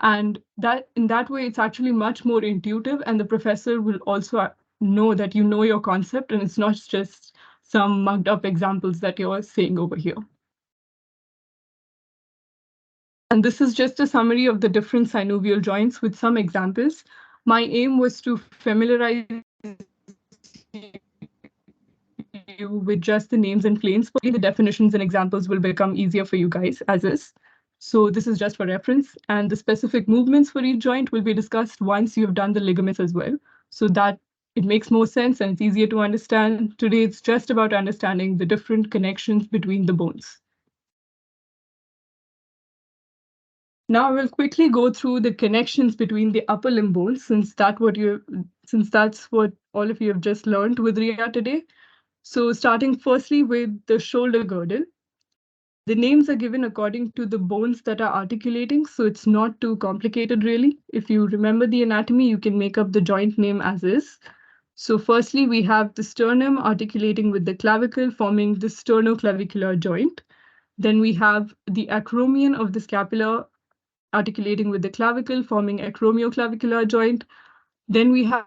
C: And that in that way, it's actually much more intuitive, and the professor will also know that you know your concept and it's not just some mugged up examples that you're saying over here. And this is just a summary of the different synovial joints with some examples. My aim was to familiarize you with just the names and planes, but the definitions and examples will become easier for you guys as is. So this is just for reference, and the specific movements for each joint will be discussed once you've done the ligaments as well, so that it makes more sense and it's easier to understand. Today, it's just about understanding the different connections between the bones. Now we'll quickly go through the connections between the upper limb bones, since that's what all of you have just learned with Ria today. So starting firstly with the shoulder girdle. The names are given according to the bones that are articulating, so it's not too complicated really. If you remember the anatomy, you can make up the joint name as is. So firstly, we have the sternum articulating with the clavicle, forming the sternoclavicular joint. Then we have the acromion of the scapula articulating with the clavicle, forming acromioclavicular joint. Then we have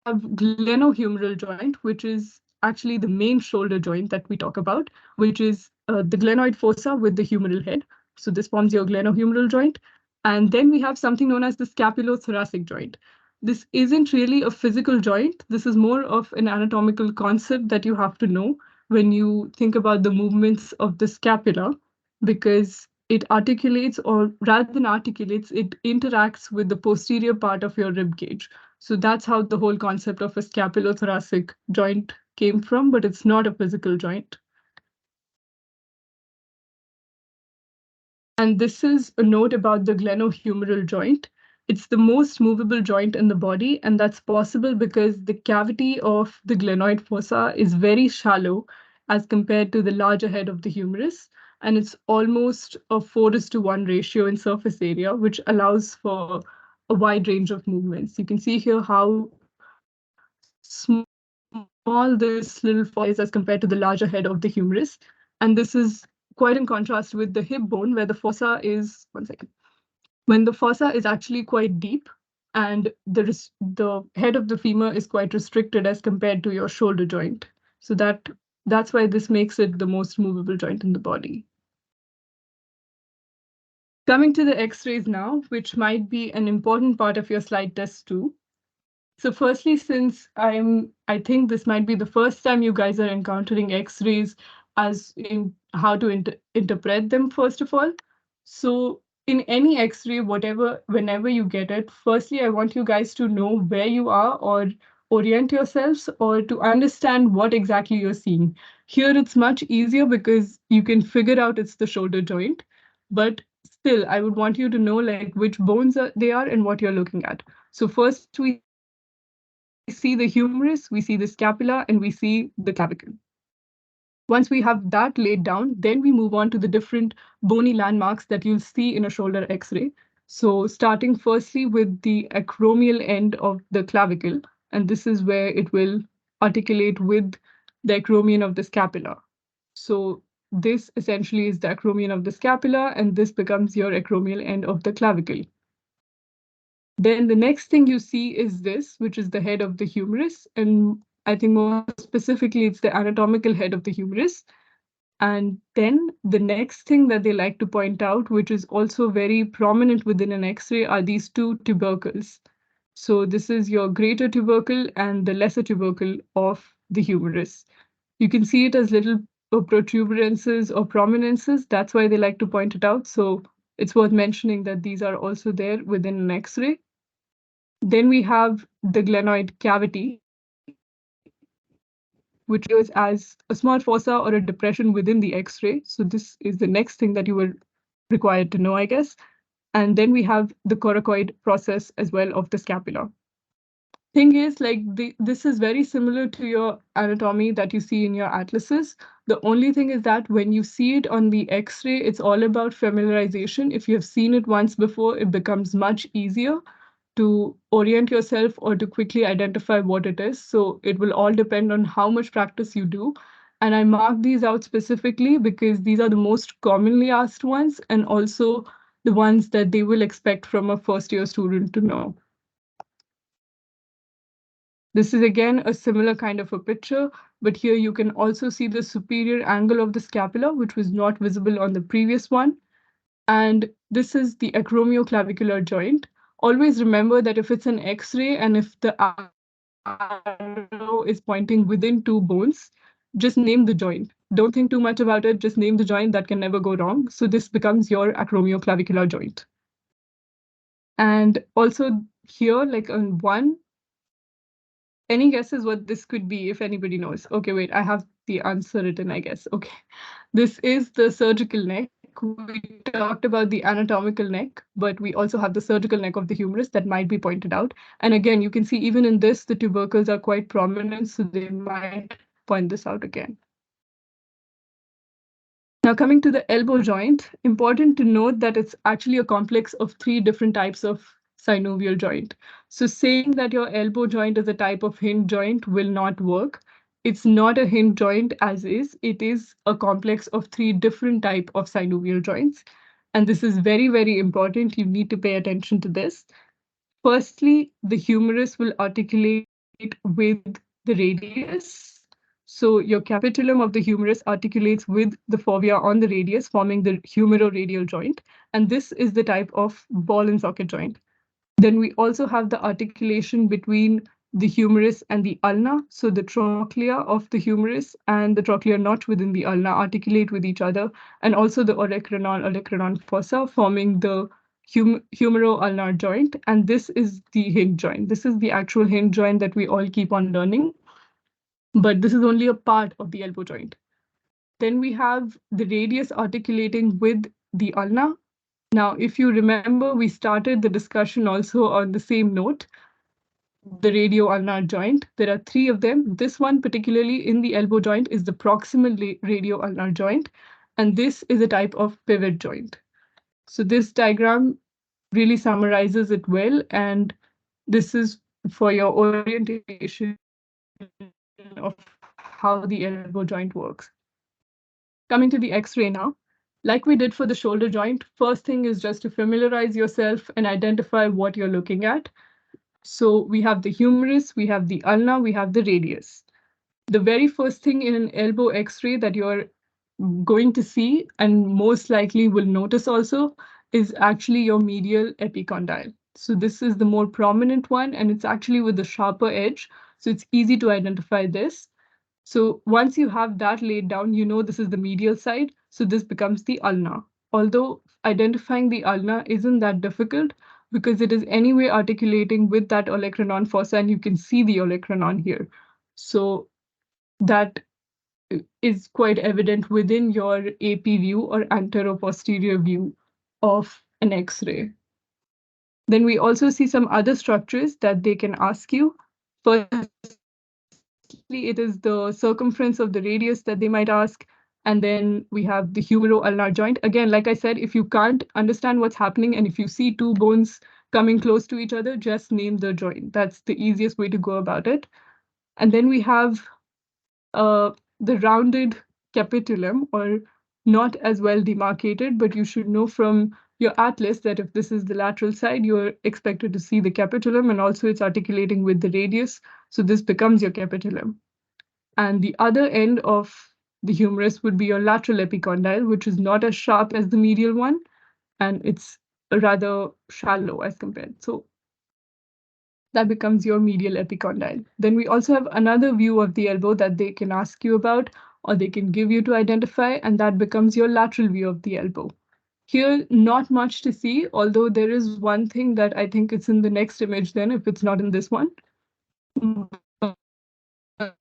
C: glenohumeral joint, which is actually the main shoulder joint that we talk about, which is the glenoid fossa with the humeral head. So this forms your glenohumeral joint. And then we have something known as the scapulothoracic joint. This isn't really a physical joint. This is more of an anatomical concept that you have to know. when you think about the movements of the scapula, because it articulates, or rather than articulates, it interacts with the posterior part of your rib cage. So that's how the whole concept of a scapulothoracic joint came from, but it's not a physical joint. And this is a note about the glenohumeral joint. It's the most movable joint in the body, and that's possible because the cavity of the glenoid fossa is very shallow as compared to the larger head of the humerus. And it's almost a 4:1 ratio in surface area, which allows for a wide range of movements. You can see here how small this little fossa is as compared to the larger head of the humerus. And this is quite in contrast with the hip bone, where the fossa is, one second, when the fossa is actually quite deep, and the head of the femur is quite restricted as compared to your shoulder joint. So that's why this makes it the most movable joint in the body. Coming to the X-rays now, which might be an important part of your slide test too. So firstly, since I think this might be the first time you guys are encountering X-rays as in how to interpret them, first of all. So in any X-ray, whenever you get it, firstly, I want you guys to know where you are or orient yourselves or to understand what exactly you're seeing. Here, it's much easier because you can figure out it's the shoulder joint, but still, I would want you to know like which bones they are and what you're looking at. So first, we see the humerus, we see the scapula, and we see the clavicle. Once we have that laid down, then we move on to the different bony landmarks that you'll see in a shoulder X-ray. So starting firstly with the acromial end of the clavicle, and this is where it will articulate with the acromion of the scapula. So this essentially is the acromion of the scapula, and this becomes your acromial end of the clavicle. Then the next thing you see is this, which is the head of the humerus. And I think more specifically, it's the anatomical head of the humerus. And then the next thing that they like to point out, which is also very prominent within an X-ray, are these two tubercles. So this is your greater tubercle and the lesser tubercle of the humerus. You can see it as little protuberances or prominences. That's why they like to point it out. So it's worth mentioning that these are also there within an X-ray. Then we have the glenoid cavity, which appears as a small fossa or a depression within the X-ray. So this is the next thing that you were required to know, I guess. And then we have the coracoid process as well of the scapula. Thing is, like this is very similar to your anatomy that you see in your atlases. The only thing is that when you see it on the X-ray, it's all about familiarization. If you have seen it once before, it becomes much easier to orient yourself or to quickly identify what it is. So it will all depend on how much practice you do. And I mark these out specifically because these are the most commonly asked ones and also the ones that they will expect from a first-year student to know. This is again a similar kind of a picture, but here you can also see the superior angle of the scapula, which was not visible on the previous one. And this is the acromioclavicular joint. Always remember that if it's an X-ray and if the arrow is pointing within two bones, just name the joint. Don't think too much about it, just name the joint, that can never go wrong. So this becomes your acromioclavicular joint. And also here, like on one, any guesses what this could be if anybody knows? Okay, wait, I have the answer written, I guess. Okay, this is the surgical neck. We talked about the anatomical neck, but we also have the surgical neck of the humerus that might be pointed out. And again, you can see even in this, the tubercles are quite prominent, so they might point this out again. Now coming to the elbow joint, important to note that it's actually a complex of three different types of synovial joint. So saying that your elbow joint is a type of hinge joint will not work. It's not a hinge joint as is, it is a complex of three different type of synovial joints. And this is very, very important. You need to pay attention to this. Firstly, the humerus will articulate with the radius. So your capitulum of the humerus articulates with the fovea on the radius, forming the humeroradial joint. And this is the type of ball and socket joint. Then we also have the articulation between the humerus and the ulna. So the trochlea of the humerus and the trochlear notch within the ulna articulate with each other, and also the olecranon fossa forming the humero-ulnar joint. And this is the hinge joint. This is the actual hinge joint that we all keep on learning, but this is only a part of the elbow joint. Then we have the radius articulating with the ulna. Now, if you remember, we started the discussion also on the same note, the radio-ulnar joint. There are three of them. This one, particularly in the elbow joint, is the proximal radio-ulnar joint, and this is a type of pivot joint. So this diagram really summarizes it well, and this is for your orientation of how the elbow joint works. Coming to the X-ray now, like we did for the shoulder joint, first thing is just to familiarize yourself and identify what you're looking at. So we have the humerus, we have the ulna, we have the radius. The very first thing in an elbow X-ray that you're going to see, and most likely will notice also, is actually your medial epicondyle. So this is the more prominent one, and it's actually with the sharper edge. So it's easy to identify this. So once you have that laid down, you know this is the medial side. So this becomes the ulna. Although identifying the ulna isn't that difficult because it is anyway articulating with that olecranon fossa, and you can see the olecranon here. So that is quite evident within your AP view or anteroposterior view of an X-ray. Then we also see some other structures that they can ask you. Firstly, it is the circumference of the radius that they might ask. And then we have the humero-ulnar joint. Again, like I said, if you can't understand what's happening and if you see two bones coming close to each other, just name the joint. That's the easiest way to go about it. And then we have the rounded capitulum, or not as well demarcated, but you should know from your atlas that if this is the lateral side, you're expected to see the capitulum, and also it's articulating with the radius. So this becomes your capitulum. And the other end of the humerus would be your lateral epicondyle, which is not as sharp as the medial one, and it's rather shallow as compared. So that becomes your medial epicondyle. Then we also have another view of the elbow that they can ask you about, or they can give you to identify, and that becomes your lateral view of the elbow. Here, not much to see, although there is one thing that I think it's in the next image then, if it's not in this one. But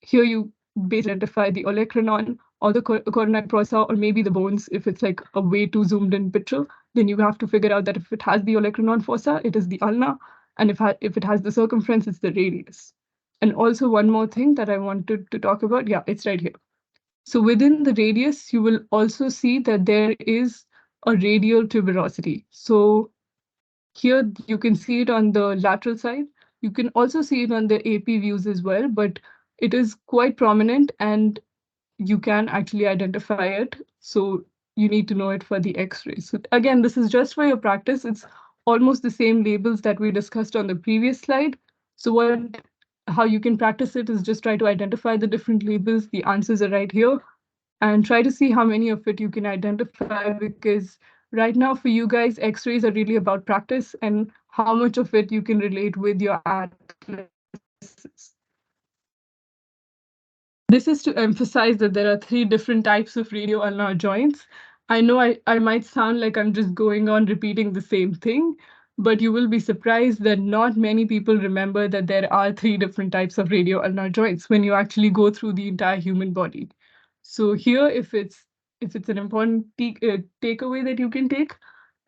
C: here you basically identify the olecranon or the coronary process, or maybe the bones. If it's like a way too zoomed in picture, then you have to figure out that if it has the olecranon fossa, it is the ulna, and if it has the circumference, it's the radius. And also one more thing that I wanted to talk about, yeah, it's right here. So within the radius, you will also see that there is a radial tuberosity. So here you can see it on the lateral side. You can also see it on the AP views as well, but it is quite prominent and you can actually identify it. So you need to know it for the X-rays. So again, this is just for your practice. It's almost the same labels that we discussed on the previous slide. So how you can practice it is just try to identify the different labels. The answers are right here, and try to see how many of it you can identify, because right now for you guys, X-rays are really about practice and how much of it you can relate with your atlases. This is to emphasize that there are three different types of radio-ulnar joints. I know I might sound like I'm just going on repeating the same thing, but you will be surprised that not many people remember that there are three different types of radio-ulnar joints when you actually go through the entire human body. So here, if it's an important takeaway that you can take,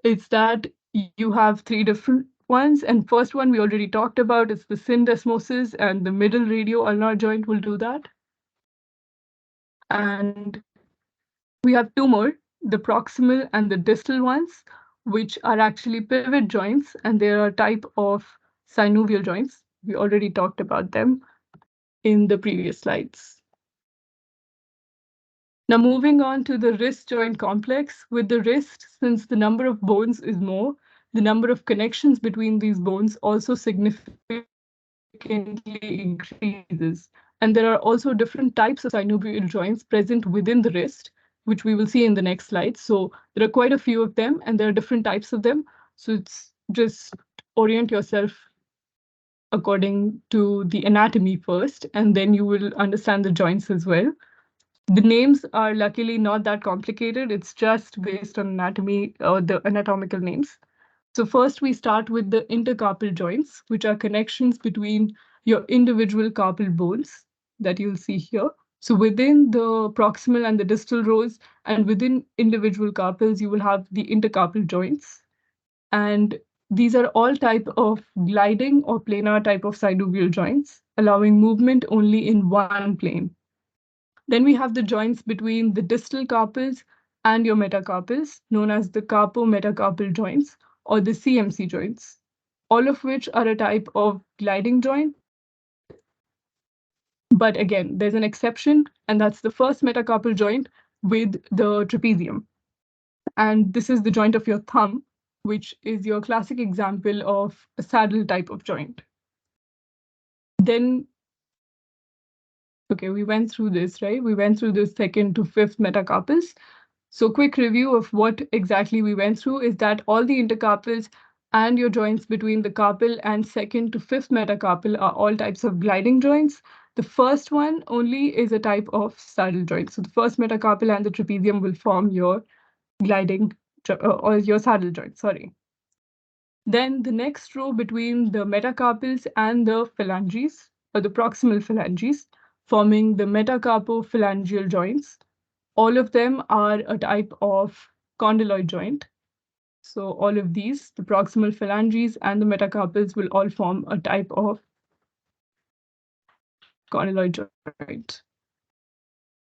C: it's that you have three different ones. And first one we already talked about, it's the syndesmosis, and the middle radio-ulnar joint will do that. And we have two more, the proximal and the distal ones, which are actually pivot joints, and they are a type of synovial joints. We already talked about them in the previous slides. Now moving on to the wrist joint complex. With the wrist, since the number of bones is more, the number of connections between these bones also significantly increases. And there are also different types of synovial joints present within the wrist, which we will see in the next slide. So there are quite a few of them, and there are different types of them. So it's just orient yourself according to the anatomy first, and then you will understand the joints as well. The names are luckily not that complicated. It's just based on anatomy or the anatomical names. So first we start with the intercarpal joints, which are connections between your individual carpal bones that you'll see here. So within the proximal and the distal rows and within individual carpals, you will have the intercarpal joints. And these are all type of gliding or planar type of synovial joints, allowing movement only in one plane. Then we have the joints between the distal carpals and your metacarpals, known as the carpo-metacarpal joints or the CMC joints, all of which are a type of gliding joint. But again, there's an exception, and that's the first metacarpal joint with the trapezium. And this is the joint of your thumb, which is your classic example of a saddle type of joint. Then, okay, we went through this, right? We went through the second to fifth metacarpals. So quick review of what exactly we went through is that all the intercarpals and your joints between the carpal and second to fifth metacarpal are all types of gliding joints. The first one only is a type of saddle joint. So the first metacarpal and the trapezium will form your gliding or your saddle joint, sorry. Then the next row between the metacarpals and the phalanges, or the proximal phalanges, forming the metacarpophalangeal joints. All of them are a type of condyloid joint. So all of these, the proximal phalanges and the metacarpals, will all form a type of condyloid joint.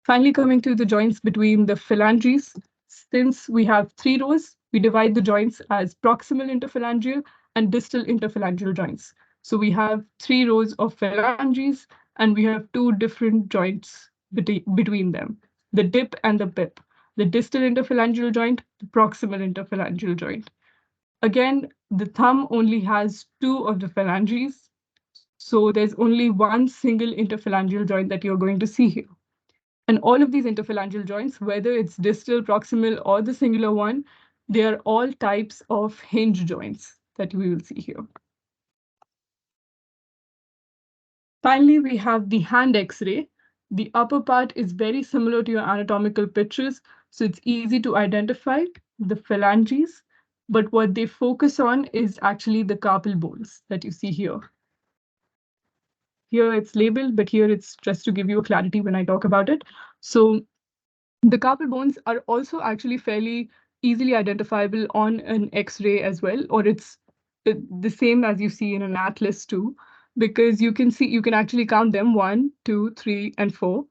C: Finally, coming to the joints between the phalanges, since we have three rows, we divide the joints as proximal interphalangeal and distal interphalangeal joints. So we have three rows of phalanges, and we have two different joints between them, the dip and the pip, the distal interphalangeal joint, the proximal interphalangeal joint. Again, the thumb only has two of the phalanges, so there's only one single interphalangeal joint that you're going to see here. And all of these interphalangeal joints, whether it's distal, proximal, or the singular one, they are all types of hinge joints that we will see here. Finally, we have the hand X-ray. The upper part is very similar to your anatomical pictures, so it's easy to identify the phalanges. But what they focus on is actually the carpal bones that you see here. Here it's labeled, but here it's just to give you a clarity when I talk about it. So the carpal bones are also actually fairly easily identifiable on an X-ray as well, or it's the same as you see in an atlas too, because you can actually count them 1, 2, 3, and 4.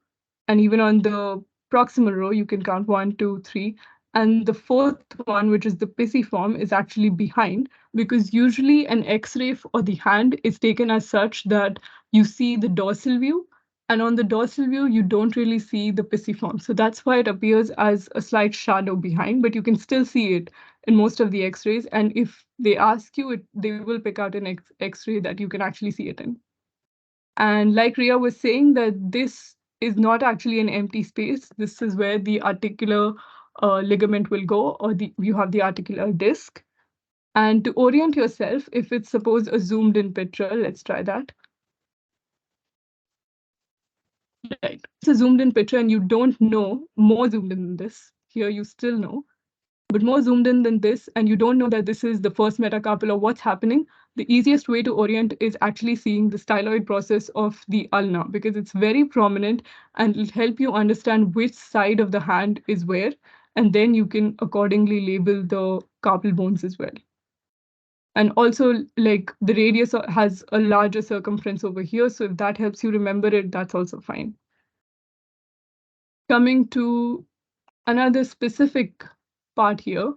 C: And even on the proximal row, you can count 1, 2, 3. And the fourth one, which is the pisiform, is actually behind, because usually an X-ray or the hand is taken as such that you see the dorsal view, and on the dorsal view, you don't really see the pisiform. So that's why it appears as a slight shadow behind, but you can still see it in most of the X-rays. And if they ask you, they will pick out an X-ray that you can actually see it in. And like Ria was saying, that this is not actually an empty space. This is where the articular ligament will go, or you have the articular disc. And to orient yourself, if it's suppose a zoomed in picture, let's try that. Right. It's a zoomed in picture and you don't know, more zoomed in than this. Here you still know, but more zoomed in than this, and you don't know that this is the first metacarpal or what's happening. The easiest way to orient is actually seeing the styloid process of the ulna, because it's very prominent and it'll help you understand which side of the hand is where, and then you can accordingly label the carpal bones as well. And also, like, the radius has a larger circumference over here, so if that helps you remember it, that's also fine. Coming to another specific part here,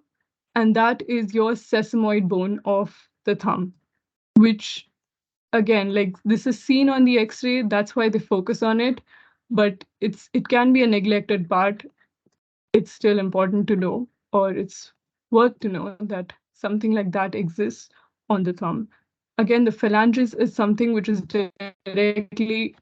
C: and that is your sesamoid bone of the thumb, which, again, like, this is seen on the X-ray, that's why they focus on it, but it can be a neglected part. It's still important to know, or it's worth to know that something like that exists on the thumb. Again, the phalanges is something which is directly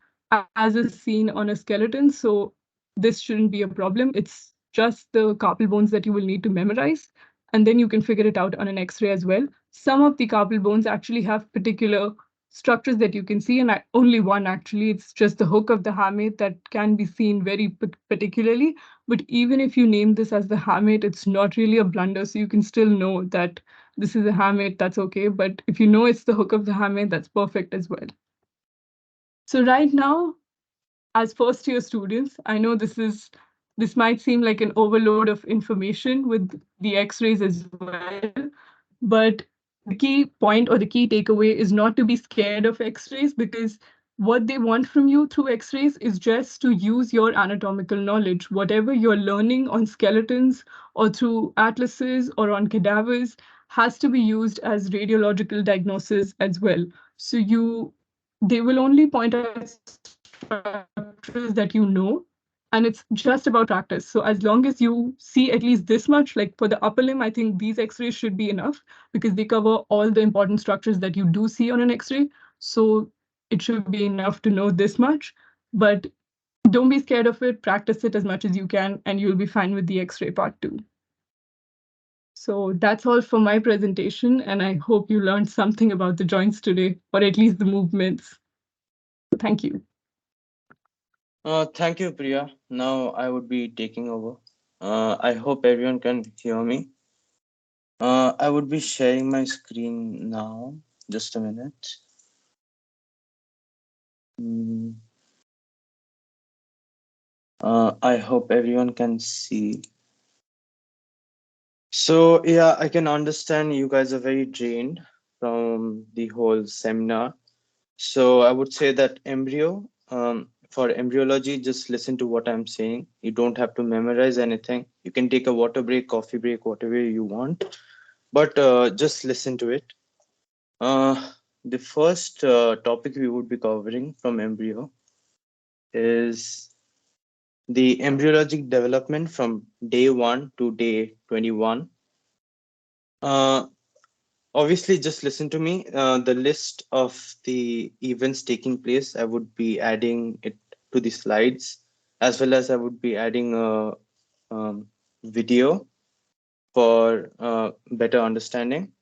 C: as is seen on a skeleton, so this shouldn't be a problem. It's just the carpal bones that you will need to memorize, and then you can figure it out on an X-ray as well. Some of the carpal bones actually have particular structures that you can see, and only one actually. It's just the hook of the hamate that can be seen very particularly. But even if you name this as the hamate, it's not really a blunder. So you can still know that this is a hamate, that's okay. But if you know it's the hook of the hamate, that's perfect as well. So right now, as first year students, I know this might seem like an overload of information with the x-rays as well, but the key point or the key takeaway is not to be scared of x-rays, because what they want from you through x-rays is just to use your anatomical knowledge. Whatever you're learning on skeletons or through atlases or on cadavers has to be used as radiological diagnosis as well. So they will only point out structures that you know, and it's just about practice. So as long as you see at least this much, like for the upper limb, I think these x-rays should be enough because they cover all the important structures that you do see on an x-ray. So it should be enough to know this much, but don't be scared of it. Practice it as much as you can, and you'll be fine with the x-ray part too. So that's all for my presentation, and I hope you learned something about the joints today, or at least the movements. Thank you.
D: Thank you, Priya. Now I would be taking over. I hope everyone can hear me. I would be sharing my screen now. Just a minute. Mm, I hope everyone can see. So, yeah, I can understand you guys are very drained from the whole seminar. So, I would say that for embryology, just listen to what I'm saying. You don't have to memorize anything. You can take a water break, coffee break, whatever you want, but just listen to it. The first topic we would be covering from embryo is the embryologic development from day 1 to day 21. Uh, Obviously, just listen to me. The list of the events taking place, I would be adding it to the slides, as well as I would be adding a video for better understanding.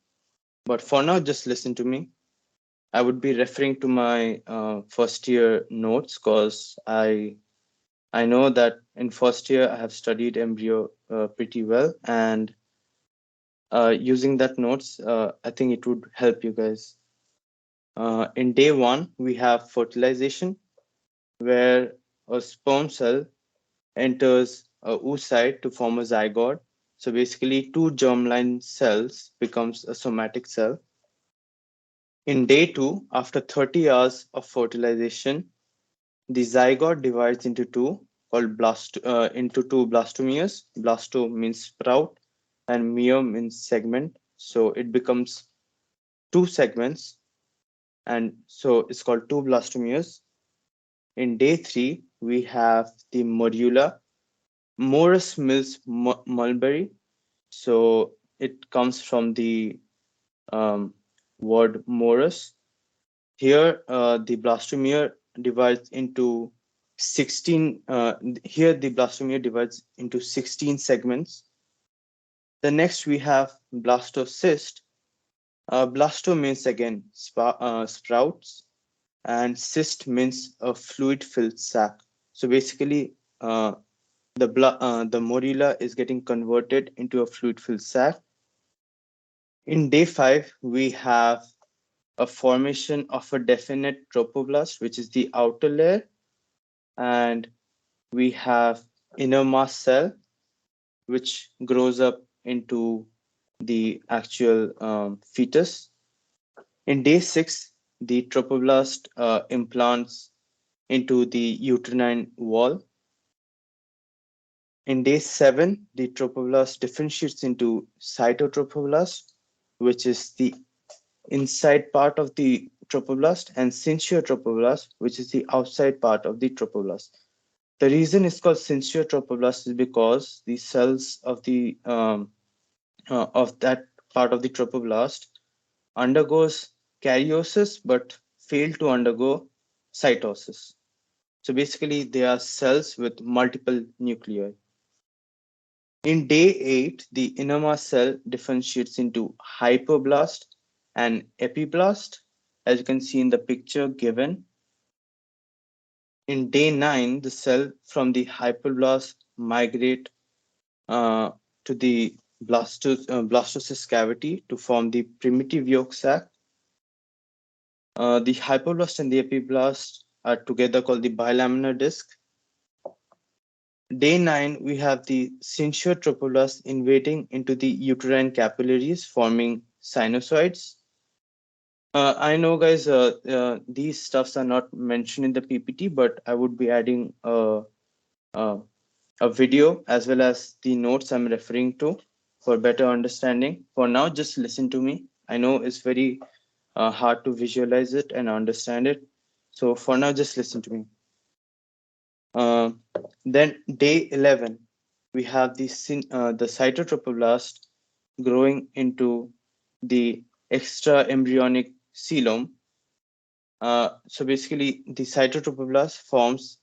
D: But for now, just listen to me. I would be referring to my first year notes because I know that in first year I have studied embryo pretty well, and using that notes, I think it would help you guys. In day 1, we have fertilization, where a sperm cell enters a oocyte to form a zygote. So basically, two germline cells becomes a somatic cell. In day 2, after 30 hours of fertilization, the zygote divides into two blastomeres. Blasto means sprout, and mere means segment. So it becomes two segments, and so it's called two blastomeres. In day 3, we have the morula. Morus means mulberry, so it comes from the um, word morus. Here, the blastomere divides into 16. Here, the blastomere divides into 16 segments. The next we have blastocyst. Blasto means again sprouts, and cyst means a fluid-filled sac. So basically, the morula is getting converted into a fluid-filled sac. In day 5, we have a formation of a definite tropoblast, which is the outer layer, and we have inner mast cell, which grows up into the actual fetus. In day 6, the tropoblast implants into the uterine wall. In day 7, the tropoblast differentiates into cytotrophoblast, which is the inside part of the trophoblast, and sincere trophoblast, which is the outside part of the trophoblast. The reason it's called sincere trophoblast is because the cells of that part of the trophoblast undergoes karyosis but fail to undergo cytosis. So basically, they are cells with multiple nuclei. In day 8, the innermost cell differentiates into hypoblast and epiblast. as you can see in the picture given. In day 9, the cell from the hypoblast migrate uh, to the blastocyst cavity to form the primitive yolk sac. The hypoblast and the epiblast are together called the bilaminar disc. Day 9, we have the sensual trophoblast invading into the uterine capillaries, forming sinusoids. I know, guys, these stuffs are not mentioned in the PPT, but I would be adding uh, a video as well as the notes I'm referring to for better understanding. For now, just listen to me. I know it's very hard to visualize it and understand it. So for now, just listen to me. Uh, then day 11, we have the cytotrophoblast growing into the extra embryonic coelom. So basically, the cytotrophoblast forms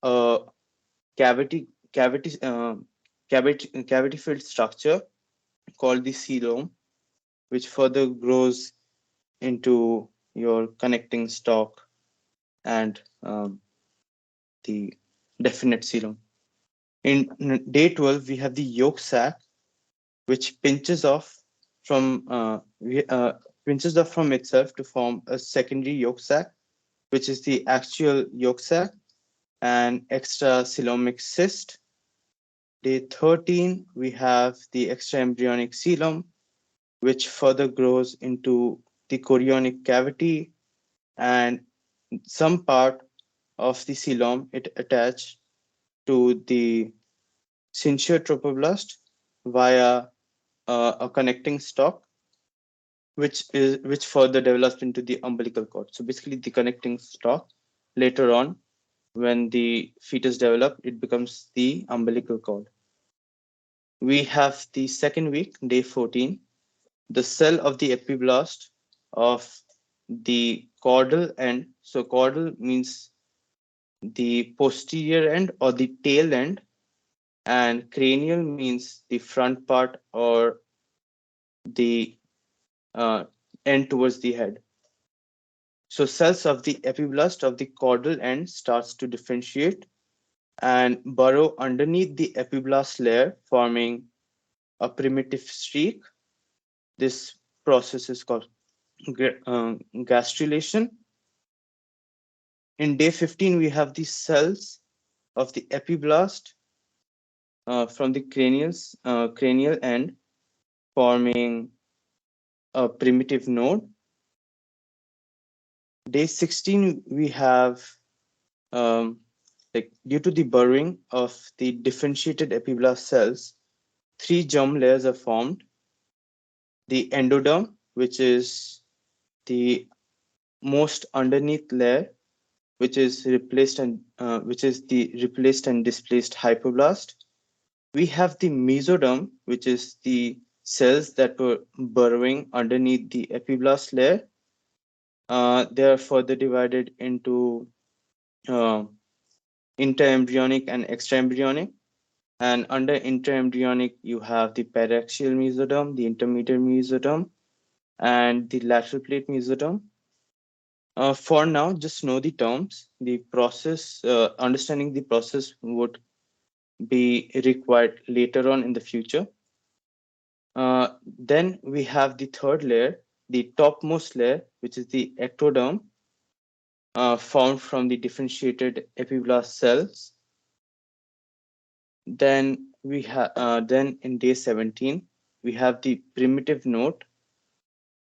D: a cavity cavity cavity filled structure called the coelom, which further grows into your connecting stalk and the definite coelom. In day 12, we have the yolk sac, which from uh, pinches off from itself to form a secondary yolk sac, which is the actual yolk sac and extra coelomic cyst. Day 13, we have the extra embryonic coelom, which further grows into the chorionic cavity, and some part of the coelom it attached to the sincere trophoblast via a connecting stalk, which further develops into the umbilical cord. So basically, the connecting stalk later on, when the fetus develop, it becomes the umbilical cord. We have the second week, day 14, the cell of the epiblast of the caudal end. So caudal means the posterior end or the tail end, and cranial means the front part or the uh, end towards the head. So cells of the epiblast of the caudal end starts to differentiate and burrow underneath the epiblast layer, forming a primitive streak. This process is called gastrulation. In day 15, we have the cells of the epiblast from the cranial end, forming a primitive node. Day 16, we have like due to the burrowing of the differentiated epiblast cells, three germ layers are formed. The endoderm, which is the most underneath layer, which is the replaced and displaced hypoblast. We have the mesoderm, which is the cells that were burrowing underneath the epiblast layer. They are further divided into uh, interembryonic and extraembryonic. And under interembryonic, you have the paraxial mesoderm, the intermediate mesoderm, and the lateral plate mesoderm. For now, just know the terms. The process, understanding the process would be required later on in the future. Then we have the third layer, the topmost layer, which is the ectoderm, found from the differentiated epiblast cells. Then in day 17, we have the primitive node,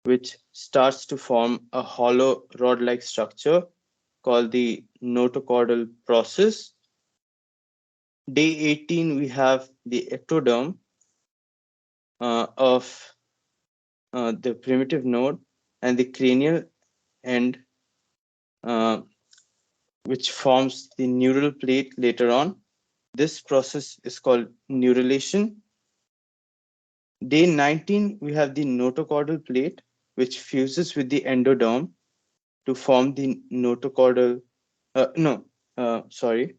D: which starts to form a hollow rod-like structure called the notochordal process. Day 18, we have the ectoderm of the primitive node and the cranial end, uh, which forms the neural plate later on. This process is called neurulation. Day 19, we have the notochordal plate, which fuses with the endoderm to form the notochordal. No, sorry.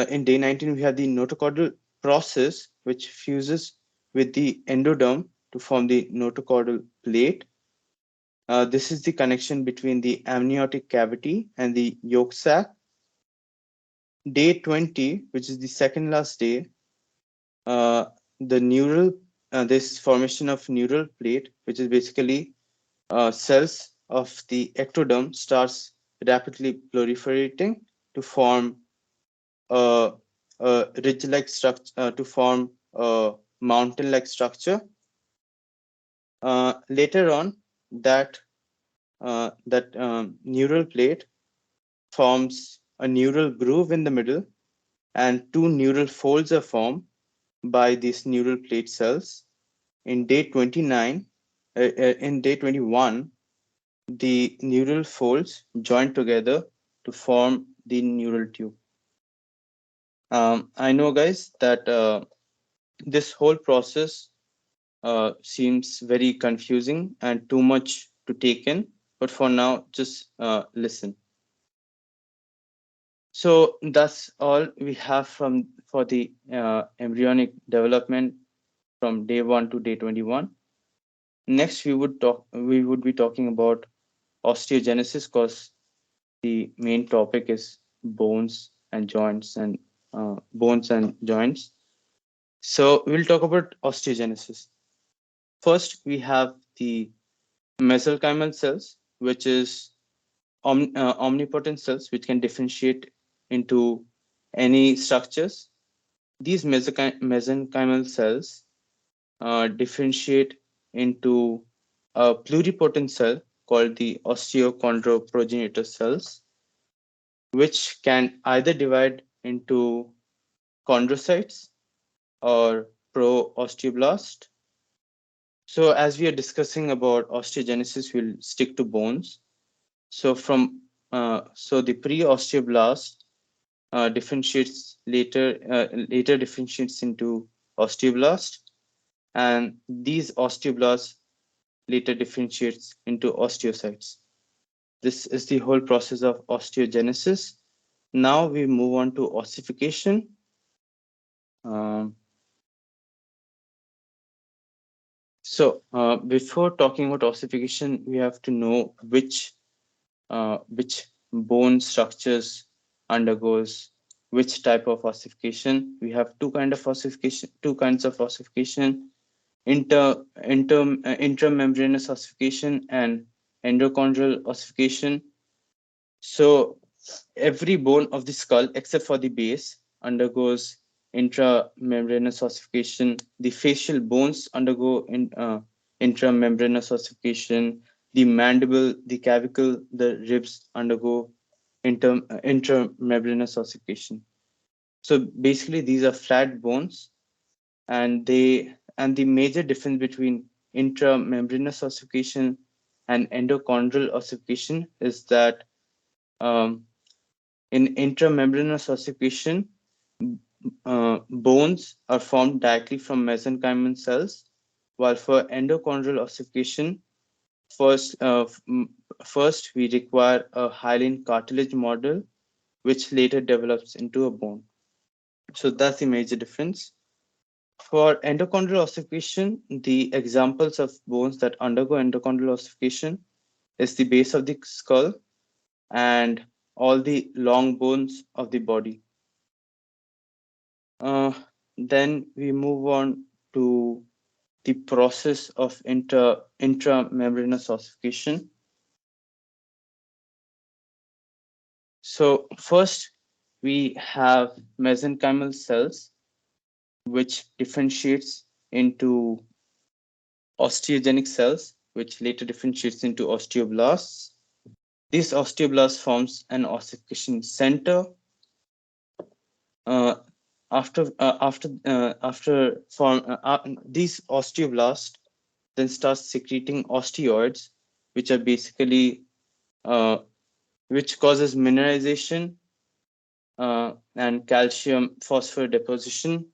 D: In day 19, we have the notochordal process, which fuses with the endoderm to form the notochordal plate. This is the connection between the amniotic cavity and the yolk sac. Day 20, which is the second last day, uh, the neural, this formation of neural plate, which is basically cells of the ectoderm, starts rapidly proliferating to form a ridge-like structure, to form a mountain-like structure. Later on, that neural plate forms a neural groove in the middle, and two neural folds are formed by these neural plate cells. In day 29, in day 21, the neural folds join together to form the neural tube. I know, guys, that this whole process seems very confusing and too much to take in, but for now, just listen. So that's all we have from for the embryonic development from day 1 to day 21. Next, we would be talking about osteogenesis, because the main topic is bones and joints. So we'll talk about osteogenesis. First, we have the mesenchymal cells, which is omnipotent cells which can differentiate into any structures. These mesenchymal cells differentiate into a pluripotent cell called the osteochondroprogenitor cells, which can either divide into chondrocytes or pro-osteoblast. So as we are discussing about osteogenesis, we'll stick to bones. So the pre-osteoblast later differentiates into osteoblast, and these osteoblasts later differentiates into osteocytes. This is the whole process of osteogenesis. Now we move on to ossification. Um, Before talking about ossification, we have to know which bone structures undergoes which type of ossification. We have two kinds of ossification: intramembranous ossification and endochondral ossification. So every bone of the skull, except for the base, undergoes intramembranous ossification. The facial bones undergo intramembranous ossification. The mandible, the clavicle, the ribs undergo intramembranous ossification. So basically, these are flat bones, and the major difference between intramembranous ossification and endochondral ossification is that um, in intramembranous ossification, bones are formed directly from mesenchymal cells, while for endochondral ossification, first, uh, first we require a hyaline cartilage model, which later develops into a bone. So that's the major difference. For endochondral ossification, the examples of bones that undergo endochondral ossification is the base of the skull and all the long bones of the body. Uh, then we move on to the process of intramembranous ossification. So first, we have mesenchymal cells, which differentiates into osteogenic cells, which later differentiates into osteoblasts. This osteoblast forms an ossification center. Uh, after form these osteoblasts then starts secreting osteoids, which are basically uh, which causes mineralization and calcium phosphor deposition.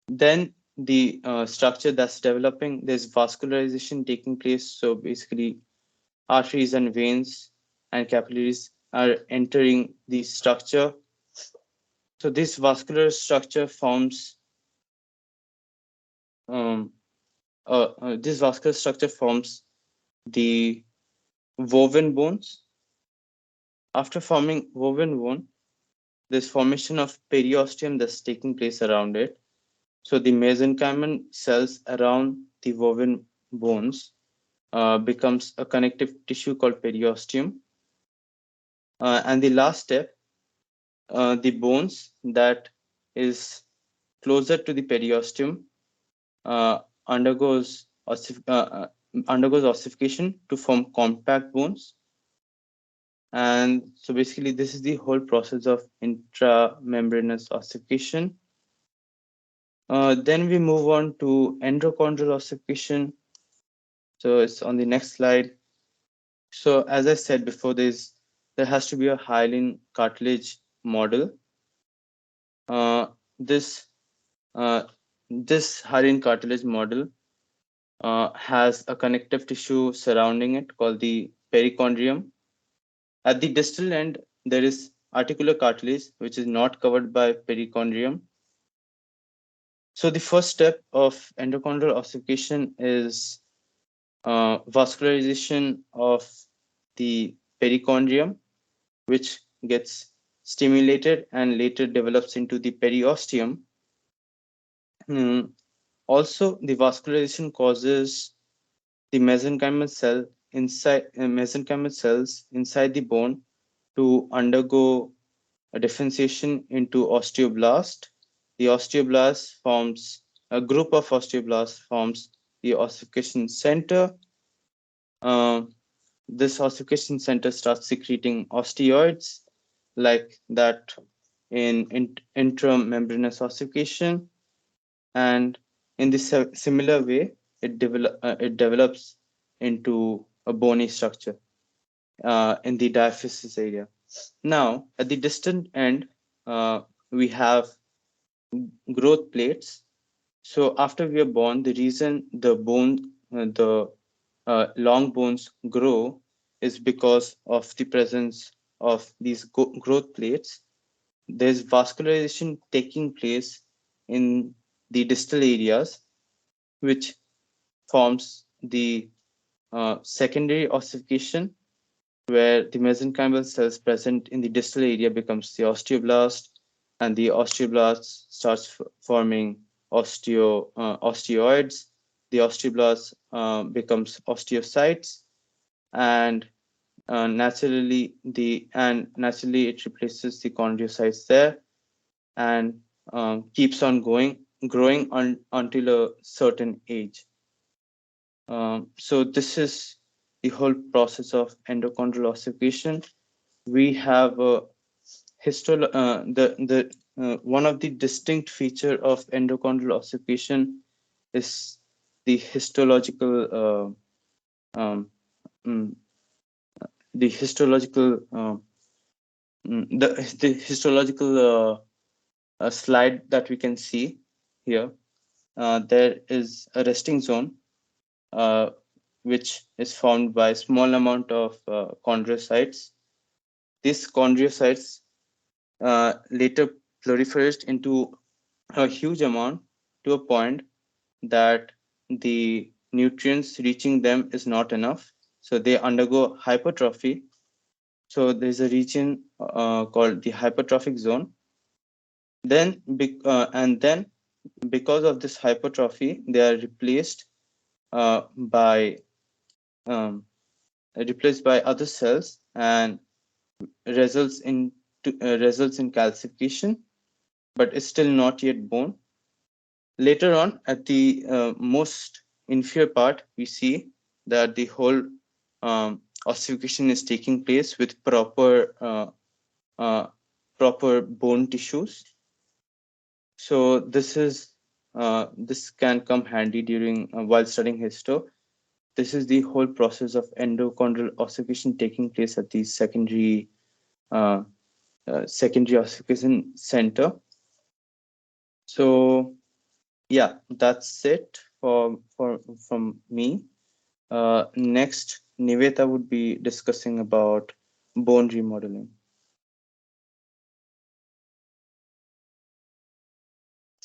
D: Then the structure that's developing, there's vascularization taking place. So basically, arteries and veins and capillaries are entering the structure. So this vascular structure forms um, this vascular structure forms the woven bones. After forming woven bone, there's formation of periosteum that's taking place around it. So the mesenchymal cells around the woven bones becomes a connective tissue called periosteum. And the last step, the bones that is closer to the periosteum uh, undergoes undergoes ossification to form compact bones. And so basically, this is the whole process of intramembranous ossification. Then we move on to endochondral ossification. So it's on the next slide. So as I said before, there has to be a hyaline cartilage model. Uh, this uh, this hyaline cartilage model has a connective tissue surrounding it called the perichondrium. At the distal end, there is articular cartilage, which is not covered by perichondrium. So the first step of endochondral ossification is vascularization of the perichondrium, which gets stimulated and later develops into the periosteum. Also, the vascularization causes the mesenchymal cells inside the bone to undergo a differentiation into osteoblast. The osteoblast forms a group of osteoblasts forms the ossification center. Uh, this ossification center starts secreting osteoids like that in intramembranous ossification, and in this similar way, it develops into a bony structure in the diaphysis area. Now, at the distant end, we have growth plates. So after we are born, the reason the long bones grow is because of the presence of these growth plates. There's vascularization taking place in the distal areas, which forms the secondary ossification, where the mesenchymal cells present in the distal area becomes the osteoblast, and the osteoblast starts forming osteoids. The osteoblast becomes osteocytes, and naturally it replaces the chondrocytes there, and keeps on growing until a certain age. So this is the whole process of endochondral ossification. We have the one of the distinct feature of endochondral ossification is the histological um, mm, the histological the histological slide that we can see here. There is a resting zone uh, which is formed by a small amount of chondrocytes. These chondrocytes later proliferate into a huge amount to a point that the nutrients reaching them is not enough. So they undergo hypertrophy. So there's a region called the hypertrophic zone. And then because of this hypertrophy, they are uh, by um, replaced by other cells and results in results in calcification, but it's still not yet bone. Later on, at the most inferior part, we see that the whole ossification is taking place with uh, proper bone tissues. So this can come handy during while studying histo. This is the whole process of endochondral ossification taking place at the uh, secondary ossification center. So yeah, that's it from me. Next, Niveta would be discussing about bone remodeling.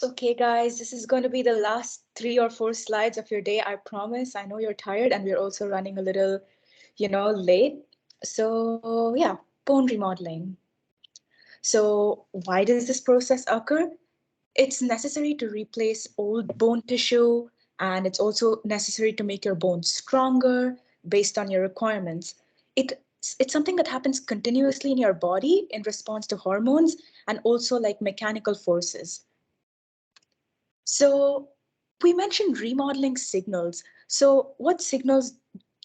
A: Okay, guys, this is going to be the last 3 or 4 slides of your day. I promise. I know you're tired and we're also running a little, late. So, yeah, bone remodeling. So, why does this process occur? It's necessary to replace old bone tissue, and it's also necessary to make your bones stronger based on your requirements. It's something that happens continuously in your body in response to hormones and also like mechanical forces. So we mentioned remodeling signals. So what signals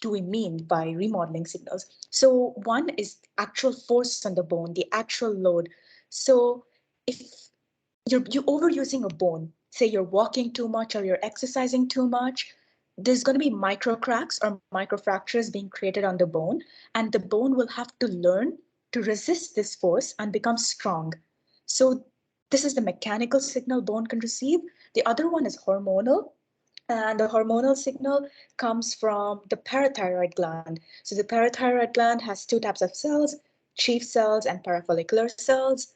A: do we mean by remodeling signals? So one is actual force on the bone, the actual load. So if you're overusing a bone, say you're walking too much or you're exercising too much, there's going to be micro cracks or micro fractures being created on the bone, and the bone will have to learn to resist this force and become strong. So this is the mechanical signal bone can receive. The other one is hormonal, and the hormonal signal comes from the parathyroid gland. So the parathyroid gland has two types of cells, chief cells and parafollicular cells.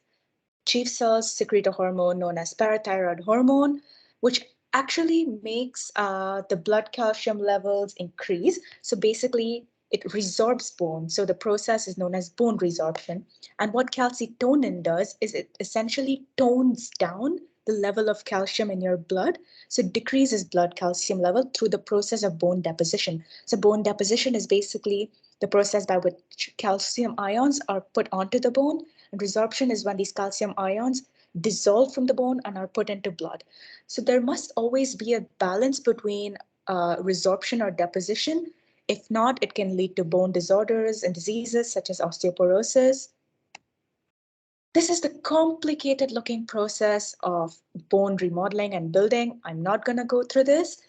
A: Chief cells secrete a hormone known as parathyroid hormone, which actually makes the blood calcium levels increase. So basically, it resorbs bone. So the process is known as bone resorption. And what calcitonin does is it essentially tones down the level of calcium in your blood. So it decreases blood calcium level through the process of bone deposition. So bone deposition is basically the process by which calcium ions are put onto the bone, and resorption is when these calcium ions dissolve from the bone and are put into blood. So there must always be a balance between resorption or deposition. If not, it can lead to bone disorders and diseases such as osteoporosis. This is the complicated looking process of bone remodeling and building. I'm not going to go through this,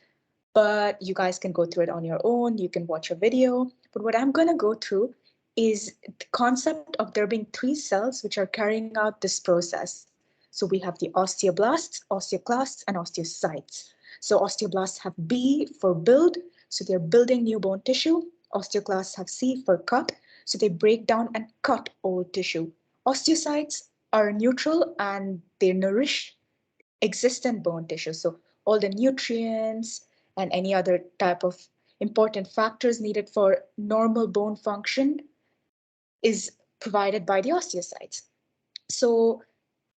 A: but you guys can go through it on your own. You can watch a video. But what I'm going to go through is the concept of there being three cells which are carrying out this process. So we have the osteoblasts, osteoclasts, and osteocytes. So osteoblasts have B for build, so they're building new bone tissue. Osteoclasts have C for cut, so they break down and cut old tissue. Osteocytes are neutral and they nourish existent bone tissue. So all the nutrients and any other type of important factors needed for normal bone function is provided by the osteocytes. So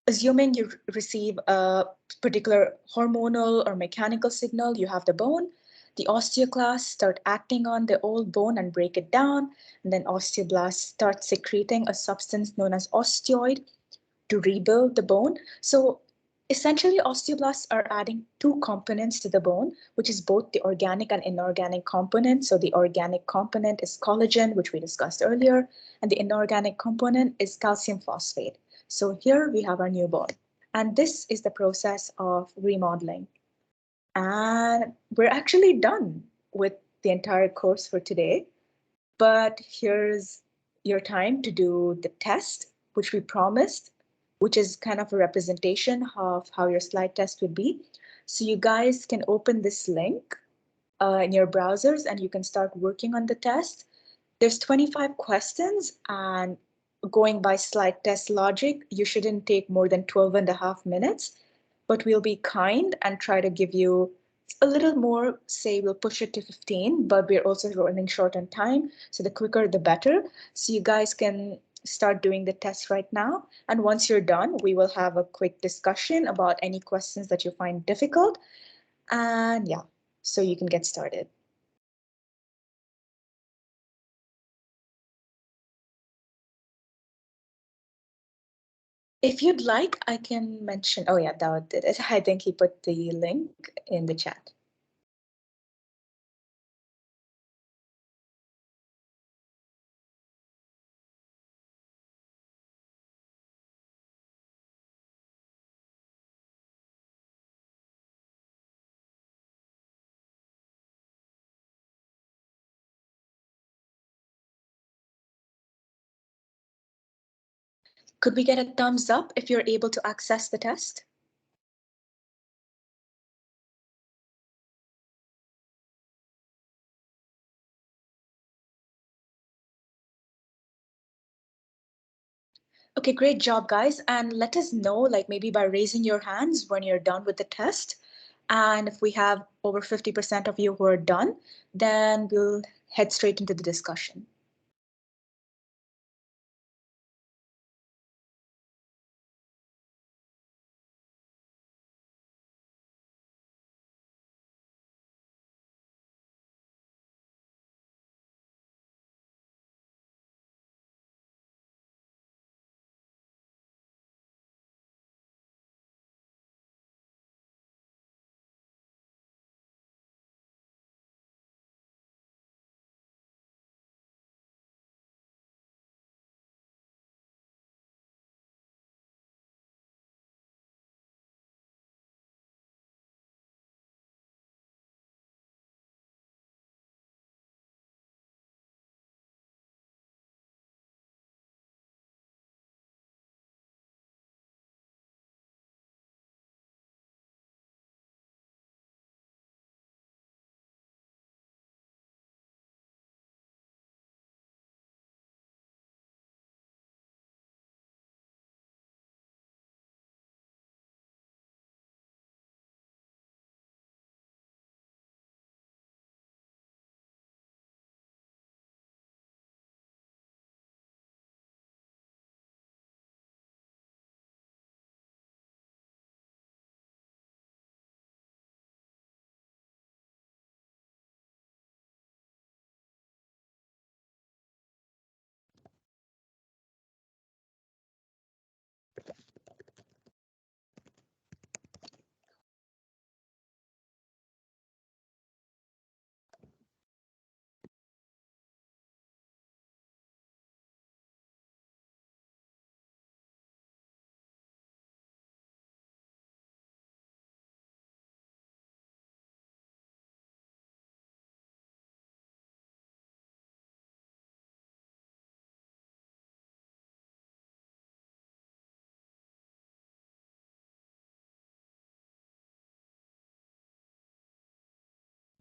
A: assuming you receive a particular hormonal or mechanical signal, you have the bone, the osteoclasts start acting on the old bone and break it down, and then osteoblasts start secreting a substance known as osteoid to rebuild the bone. So essentially, osteoblasts are adding two components to the bone, which is both the organic and inorganic component. So the organic component is collagen, which we discussed earlier, and the inorganic component is calcium phosphate. So here we have our new bone. And this is the process of remodeling. And we're actually done with the entire course for today. But here's your time to do the test, which we promised, which is kind of a representation of how your slide test would be. So you guys can open this link in your browsers and you can start working on the test. There's 25 questions, and going by slide test logic, you shouldn't take more than 12 and a half minutes, but we'll be kind and try to give you a little more. Say we'll push it to 15, but we're also running short on time. So the quicker, the better. So you guys can start doing the test right now. And once you're done, we will have a quick discussion about any questions that you find difficult. And yeah, so you can get started. If you'd like, I can mention. Oh yeah, that did it. I think he put the link in the chat. Could we get a thumbs up if you're able to access the test? Okay, great job, guys. And let us know, like maybe by raising your hands when you're done with the test. And if we have over 50% of you who are done, then we'll head straight into the discussion.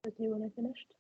C: Okay, when I finished.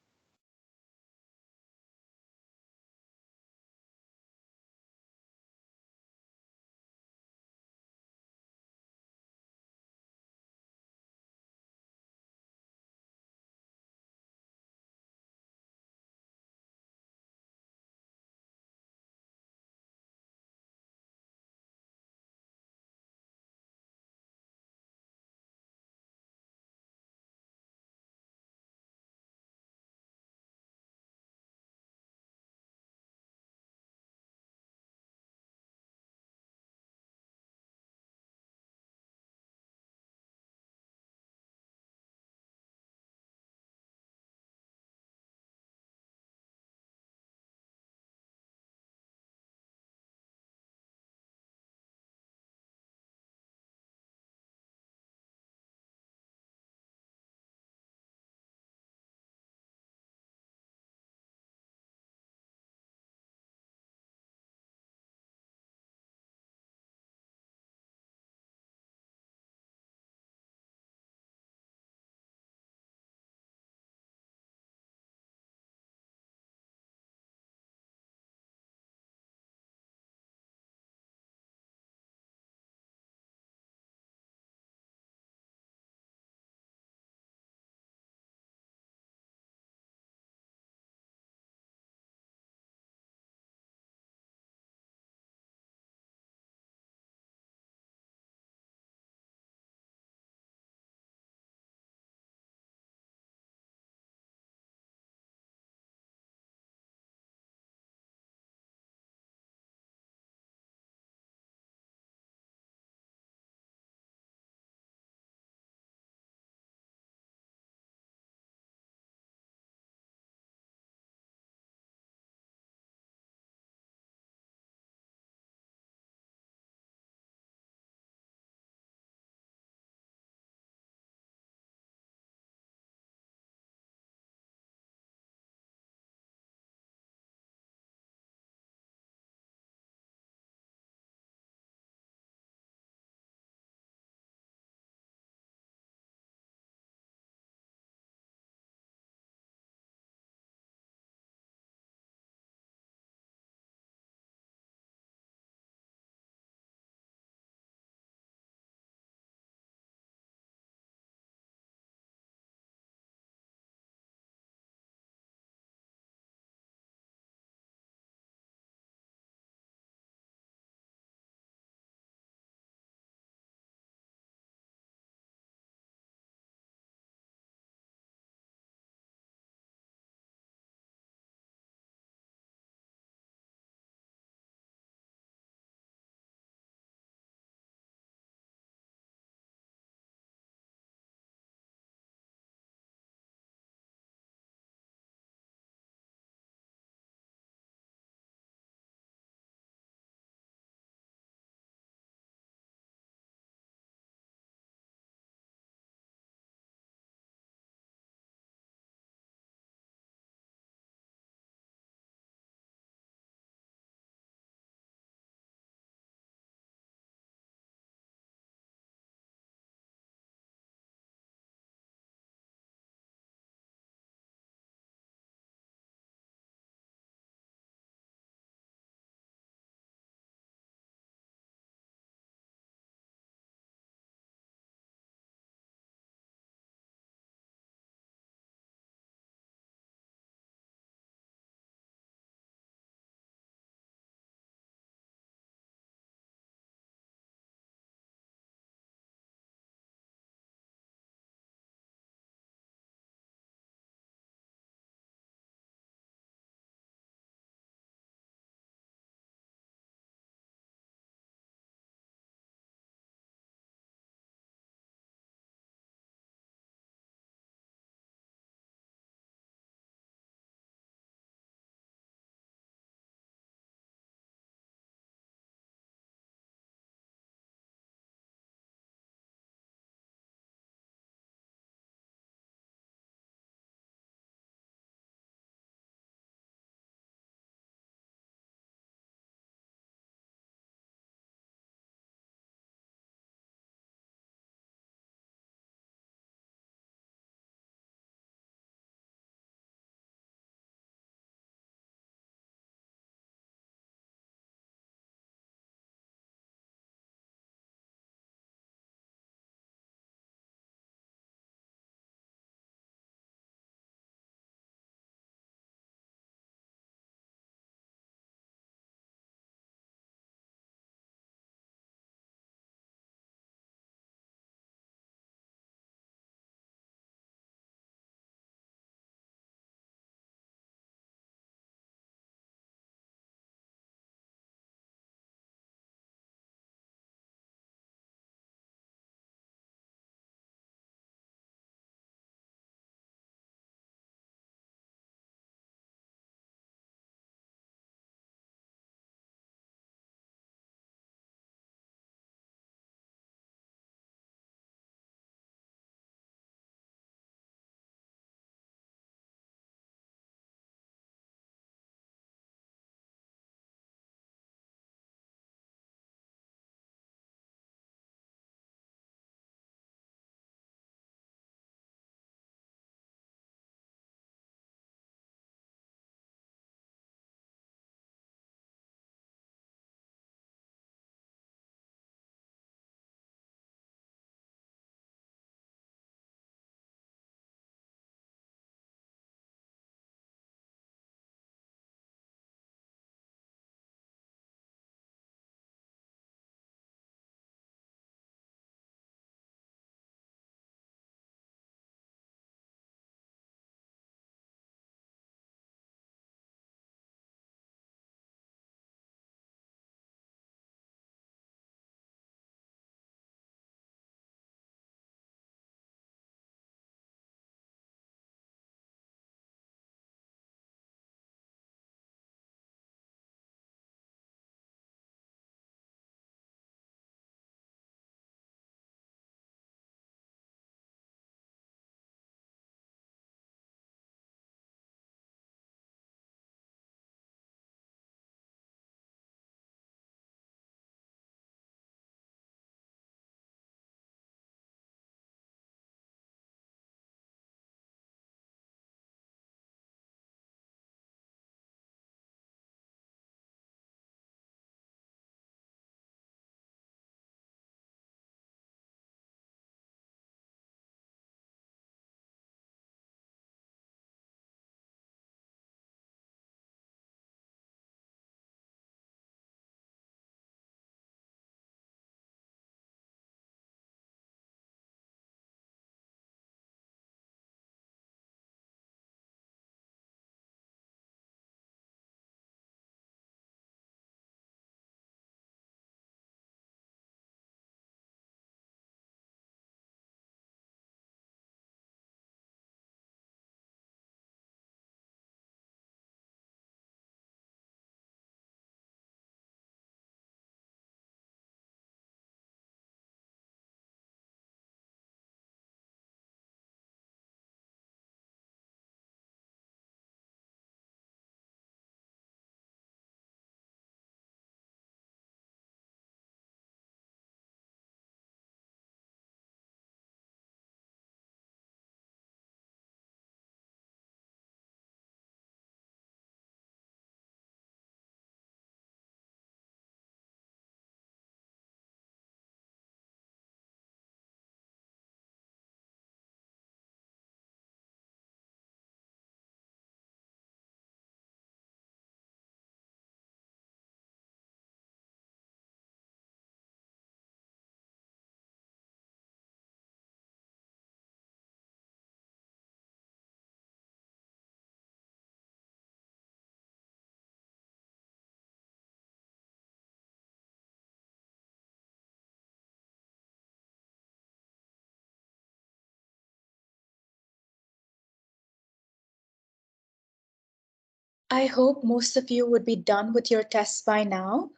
A: I hope most of you would be done with your tests by now.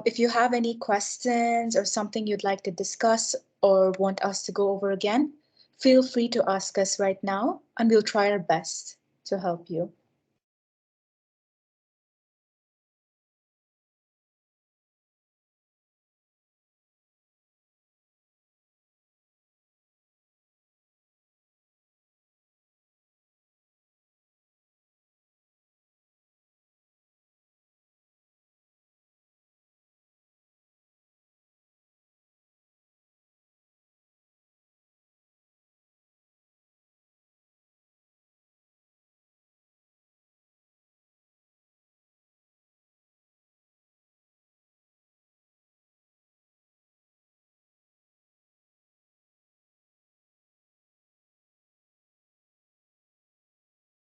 A: If you have any questions or something you'd like to discuss or want us to go over again, feel free to ask us right now, and we'll try our best to help you.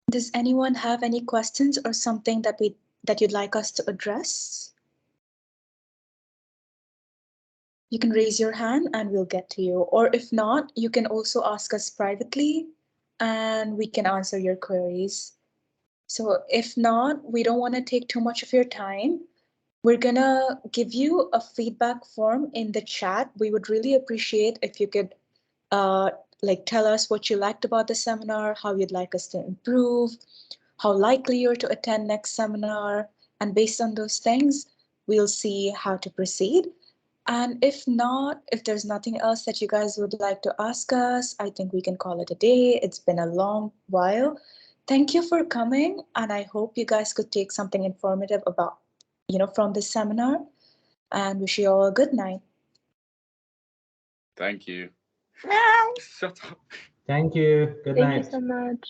A: Does anyone have any questions or something that you'd like us to address? You can raise your hand and we'll get to you. Or if not, you can also ask us privately and we can answer your queries. So if not, we don't want to take too much of your time. We're gonna give you a feedback form in the chat. We would really appreciate if you could tell us what you liked about the seminar, how you'd like us to improve, how likely you're to attend next seminar. And based on those things, we'll see how to proceed. And if not, if there's nothing else that you guys would like to ask us, I think we can call it a day. It's been a long while. Thank you for coming, and I hope you guys could take something informative about, from this seminar, and wish you all a good night.
E: Thank you.
F: Shut up.
G: Thank you. Good
B: Thank
G: night.
B: you so much.